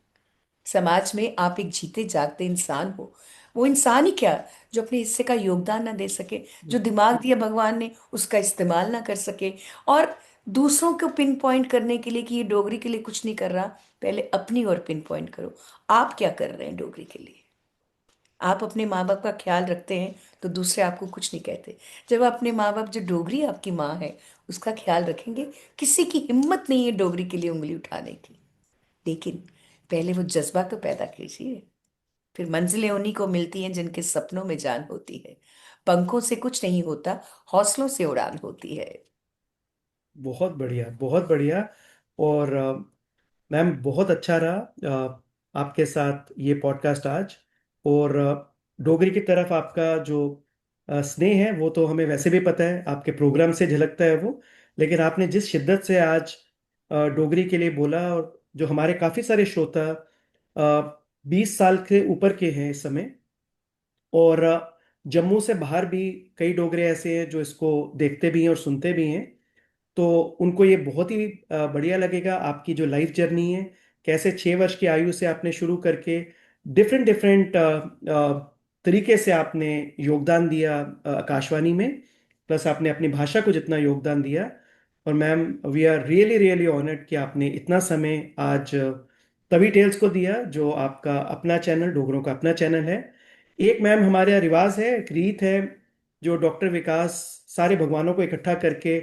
समाज में आप एक जीते जागते इंसान हो। वो इंसान ही क्या, जो अपने हिस्से का योगदान ना दे सके, जो दिमाग दिया भगवान ने उसका इस्तेमाल ना कर सके, और दूसरों को पिन पॉइंट करने के लिए कि ये डोगरी के लिए कुछ नहीं कर रहा, पहले अपनी ओर पिन पॉइंट करो। आप क्या कर रहे हैं डोगरी के लिए? आप अपने माँ बाप का ख्याल रखते हैं तो दूसरे आपको कुछ नहीं कहते। जब अपने माँ बाप, जो डोगरी आपकी माँ है, उसका ख्याल रखेंगे, किसी की हिम्मत नहीं है डोगरी के लिए उंगली उठाने की। लेकिन पहले वो जज्बा तो पैदा कीजिए। फिर मंजिलें उन्हीं को मिलती हैं जिनके सपनों में जान होती है। पंखों से कुछ नहीं होता, हौसलों से उड़ान होती है। बहुत बढ़िया, बहुत बढ़िया। और मैम, बहुत अच्छा रहा आपके साथ ये पॉडकास्ट आज। और डोगरी की तरफ आपका जो स्नेह है वो तो हमें वैसे भी पता है, आपके प्रोग्राम से झलकता है वो। लेकिन आपने जिस शिद्दत से आज डोगरी के लिए बोला, और जो हमारे काफी सारे श्रोता 20 साल के ऊपर के हैं इस समय, और जम्मू से बाहर भी कई डोगरे ऐसे हैं जो इसको देखते भी हैं और सुनते भी हैं। तो उनको ये बहुत ही बढ़िया लगेगा, आपकी जो लाइफ जर्नी है, कैसे 6 वर्ष की आयु से आपने शुरू करके डिफरेंट डिफरेंट तरीके से आपने योगदान दिया आकाशवाणी में, प्लस आपने अपनी भाषा को जितना योगदान दिया। और ma'am, we are really really honoured कि आपने इतना समय आज तवी टेल्स को दिया, जो आपका अपना चैनल, डोगरों का अपना चैनल है। एक मैम हमारे यहाँ रिवाज है, एक रीत है, जो डॉक्टर विकास सारे भगवानों को इकट्ठा करके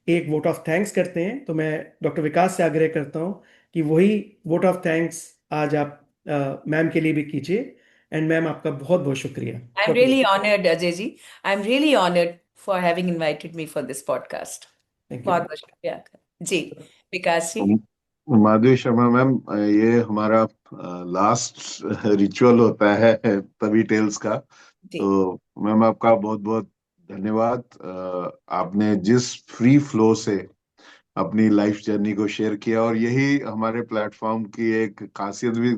एक वोट ऑफ थैंक्स करते हैं। तो मैं डॉक्टर विकास से आग्रह करता हूँ कि वही वोट ऑफ थैंक्स आज आप मैम के लिए भी कीजिए। एंड मैम, आपका बहुत बहुत शुक्रिया। I'm really honored, Ajay ji. I'm really honored for having invited me for this podcast. Thank you बहुत मैम। बहुत शुक्रिया जी। विकास जी। माधवी शर्मा मैम, ये हमारा लास्ट रिचुअल होता है तभी टेल्स का। जी तो मैम, आपका बहुत बहुत धन्यवाद। आपने जिस फ्री फ्लो से अपनी लाइफ जर्नी को शेयर किया, और यही हमारे प्लेटफॉर्म की एक खासियत भी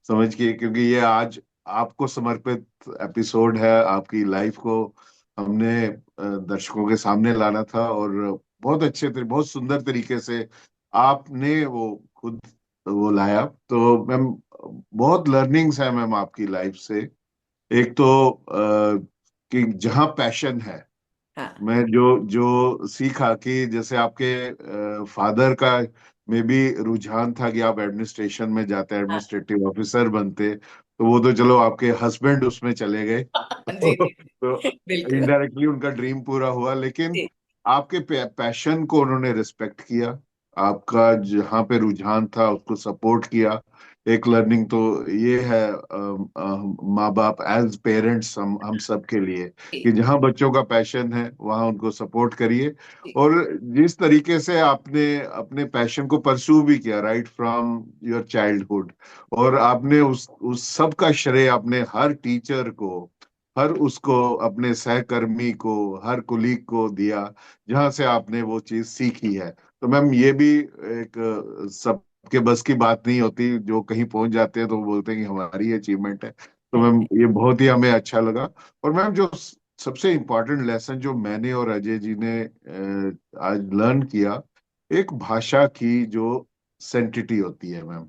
समझ की, क्योंकि ये आज आपको समर्पित एपिसोड है। आपकी लाइफ को हमने दर्शकों के सामने लाना था, और बहुत बहुत सुंदर तरीके से आपने वो खुद वो लाया। तो मैम, बहुत लर्निंग्स है मैम आपकी लाइफ से। एक तो कि जहाँ पैशन है, हाँ मैं जो जो सीखा कि जैसे आपके फादर का में भी रुझान था कि आप एडमिनिस्ट्रेशन में जाते, हाँ एडमिनिस्ट्रेटिव ऑफिसर बनते, तो वो तो चलो आपके हस्बैंड उसमें चले गए जी जी तो बिल्कुल इनडायरेक्टली उनका ड्रीम पूरा हुआ, लेकिन जी आपके पैशन को उन्होंने रिस्पेक्ट किया, आपका जहाँ पे रुझान था उसको सपोर्ट किया। एक लर्निंग तो ये है माँ बाप एज पेरेंट्स, हम सब के लिए, जी कि जहाँ बच्चों का पैशन है वहाँ उनको सपोर्ट करिए। जी और जिस तरीके से आपने अपने पैशन को परस्यू भी किया राइट फ्रॉम योर चाइल्डहुड, और आपने उस सब का श्रेय आपने हर टीचर को, हर उसको, अपने सहकर्मी को, हर कुलीग को दिया जहां से आपने वो चीज सीखी है। तो मैम, ये भी एक सबके बस की बात नहीं होती, जो कहीं पहुंच जाते हैं तो वो बोलते हैं कि हमारी अचीवमेंट है। तो मैम, ये बहुत ही हमें अच्छा लगा। और मैम, जो सबसे इम्पोर्टेंट लेसन जो मैंने और अजय जी ने आज लर्न किया, एक भाषा की जो सेंटिटी होती है मैम,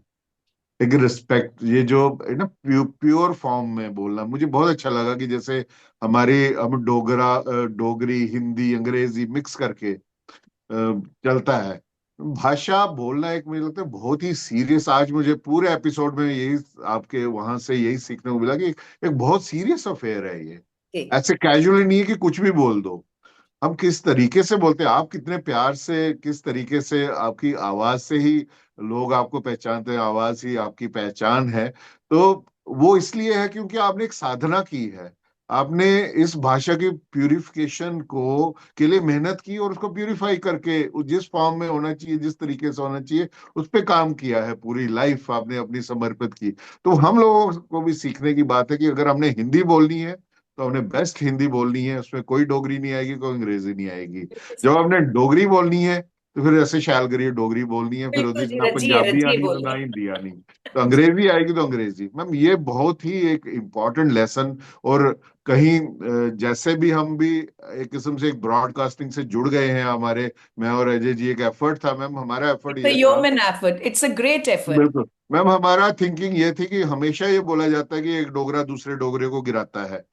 एक रिस्पेक्ट, ये जो है ना प्योर फॉर्म में बोलना, मुझे बहुत अच्छा लगा कि जैसे हम डोगरी, हिंदी, अंग्रेजी मिक्स करके चलता है। भाषा बोलना एक, मुझे लगता है बहुत ही सीरियस, आज मुझे पूरे एपिसोड में यही आपके वहां से यही सीखने को मिला कि एक बहुत सीरियस अफेयर है ये। जी ऐसे कैजुअली नहीं है कि कुछ भी बोल दो। हम किस तरीके से बोलते हैं, आप कितने प्यार से, किस तरीके से, आपकी आवाज से ही लोग आपको पहचानते हैं, आवाज ही आपकी पहचान है। तो वो इसलिए है क्योंकि आपने एक साधना की है, आपने इस भाषा की प्यूरिफिकेशन को के लिए मेहनत की, और उसको प्यूरिफाई करके जिस फॉर्म में होना चाहिए, जिस तरीके से होना चाहिए, उस पे काम किया है। पूरी लाइफ आपने अपनी समर्पित की। तो हम लोगों को भी सीखने की बात है कि अगर हमने हिंदी बोलनी है तो हमने बेस्ट हिंदी बोलनी है, उसमें कोई डोगरी नहीं आएगी, कोई अंग्रेजी नहीं आएगी। बिल्कुल जब सही हमने डोगरी बोलनी है तो फिर ऐसे ख्याल करिए डोगरी बोलनी है, फिर बिल्कुल उसकी जी, ना रजिए पंजाबी रजिए आनी तो ना बोलिए हिंदी आनी, तो अंग्रेजी आएगी तो अंग्रेजी। मैम, ये बहुत ही एक इम्पॉर्टेंट लेसन। और कहीं जैसे भी हम भी एक किस्म से एक ब्रॉडकास्टिंग से जुड़ गए हैं, हमारे, मैं और अजय जी, एक एफर्ट था मैम, हमारा एफर्ट इट्स अ ये था। Human effort, it's a great effort. बिल्कुल मैम, हमारा थिंकिंग ये थी कि हमेशा ये बोला जाता है कि एक डोगरा दूसरे डोगरे को गिराता है।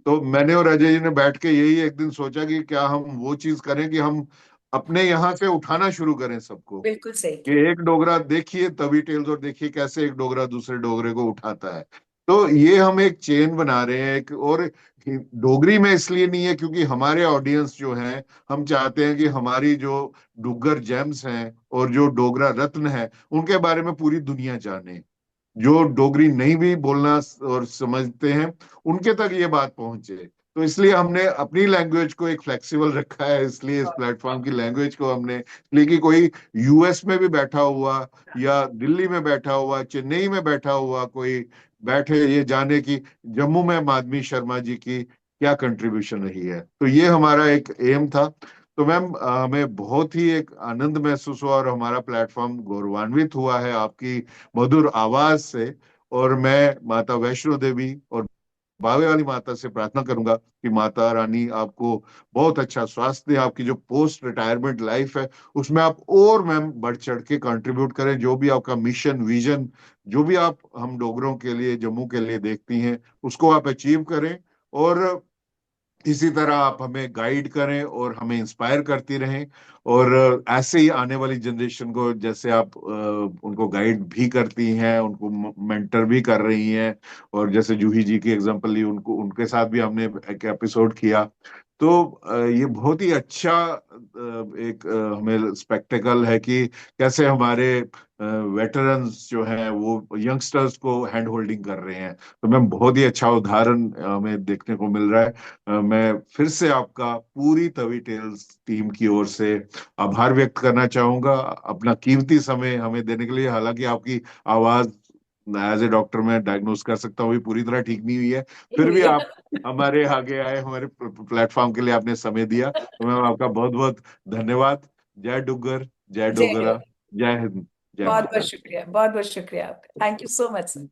तो मैंने और अजय जी ने बैठ के यही एक दिन सोचा कि क्या हम वो चीज करें कि हम अपने यहाँ से उठाना शुरू करें सबको, बिल्कुल सही कि एक डोगरा देखिए तभी टेल्स, और देखिए कैसे एक डोगरा दूसरे डोगरे को उठाता है। तो ये हम एक चेन बना रहे हैं एक। और डोगरी में इसलिए नहीं है क्योंकि हमारे ऑडियंस जो हैं, हम चाहते हैं कि हमारी जो डुग्गर जेम्स हैं और जो डोगरा रत्न है, उनके बारे में पूरी दुनिया जाने। जो डोगरी नहीं भी बोलना और समझते हैं, उनके तक ये बात पहुंचे। तो इसलिए हमने अपनी लैंग्वेज को एक फ्लेक्सिबल रखा है, इसलिए इस प्लेटफॉर्म की लैंग्वेज को हमने, लेकिन कोई यूएस में भी बैठा हुआ, या दिल्ली में बैठा हुआ, चेन्नई में बैठा हुआ कोई बैठे, ये जाने की जम्मू में माधवी शर्मा जी की क्या कंट्रीब्यूशन रही है। तो ये हमारा एक एम था। तो मैम, हमें बहुत ही एक आनंद महसूस हुआ, और हमारा प्लेटफॉर्म गौरवान्वित हुआ है आपकी मधुर आवाज से। और मैं माता वैष्णो देवी और बावे वाली माता से प्रार्थना करूंगा कि माता रानी आपको बहुत अच्छा स्वास्थ्य दे, आपकी जो पोस्ट रिटायरमेंट लाइफ है उसमें आप और मैम बढ़ चढ़ के कंट्रीब्यूट करें, जो भी आपका मिशन विजन, जो भी आप हम डोगरों के लिए जम्मू के लिए देखती हैं, उसको आप अचीव करें। और इसी तरह आप हमें गाइड करें और हमें इंस्पायर करती रहें। और ऐसे ही आने वाली जनरेशन को जैसे आप उनको गाइड भी करती हैं, उनको मेंटर भी कर रही हैं, और जैसे जूही जी की एग्जांपल ली, उनको उनके साथ भी हमने एक एपिसोड किया। तो ये बहुत ही अच्छा एक हमें स्पेक्टेकल है कि कैसे हमारे वेटरन्स जो हैं वो यंगस्टर्स को हैंड होल्डिंग कर रहे हैं। तो मैम बहुत ही अच्छा उदाहरण हमें देखने को मिल रहा है। मैं फिर से आपका पूरी तवी टेल्स टीम की ओर से आभार व्यक्त करना चाहूंगा, अपना कीमती समय हमें देने के लिए। हालांकि आपकी आवाज एज ए डॉक्टर मैं डायग्नोस कर सकता हूँ, अभी पूरी तरह ठीक नहीं हुई है, फिर भी आप हमारे आगे आए, हमारे प्लेटफॉर्म के लिए आपने समय दिया, तो मैम आपका बहुत बहुत धन्यवाद। जय डुग्गर, जय जय डोगरा, हिंद। जय हिंद, जय बहुत बहुत माता। शुक्रिया, बहुत बहुत शुक्रिया आपका। Thank you so much sir.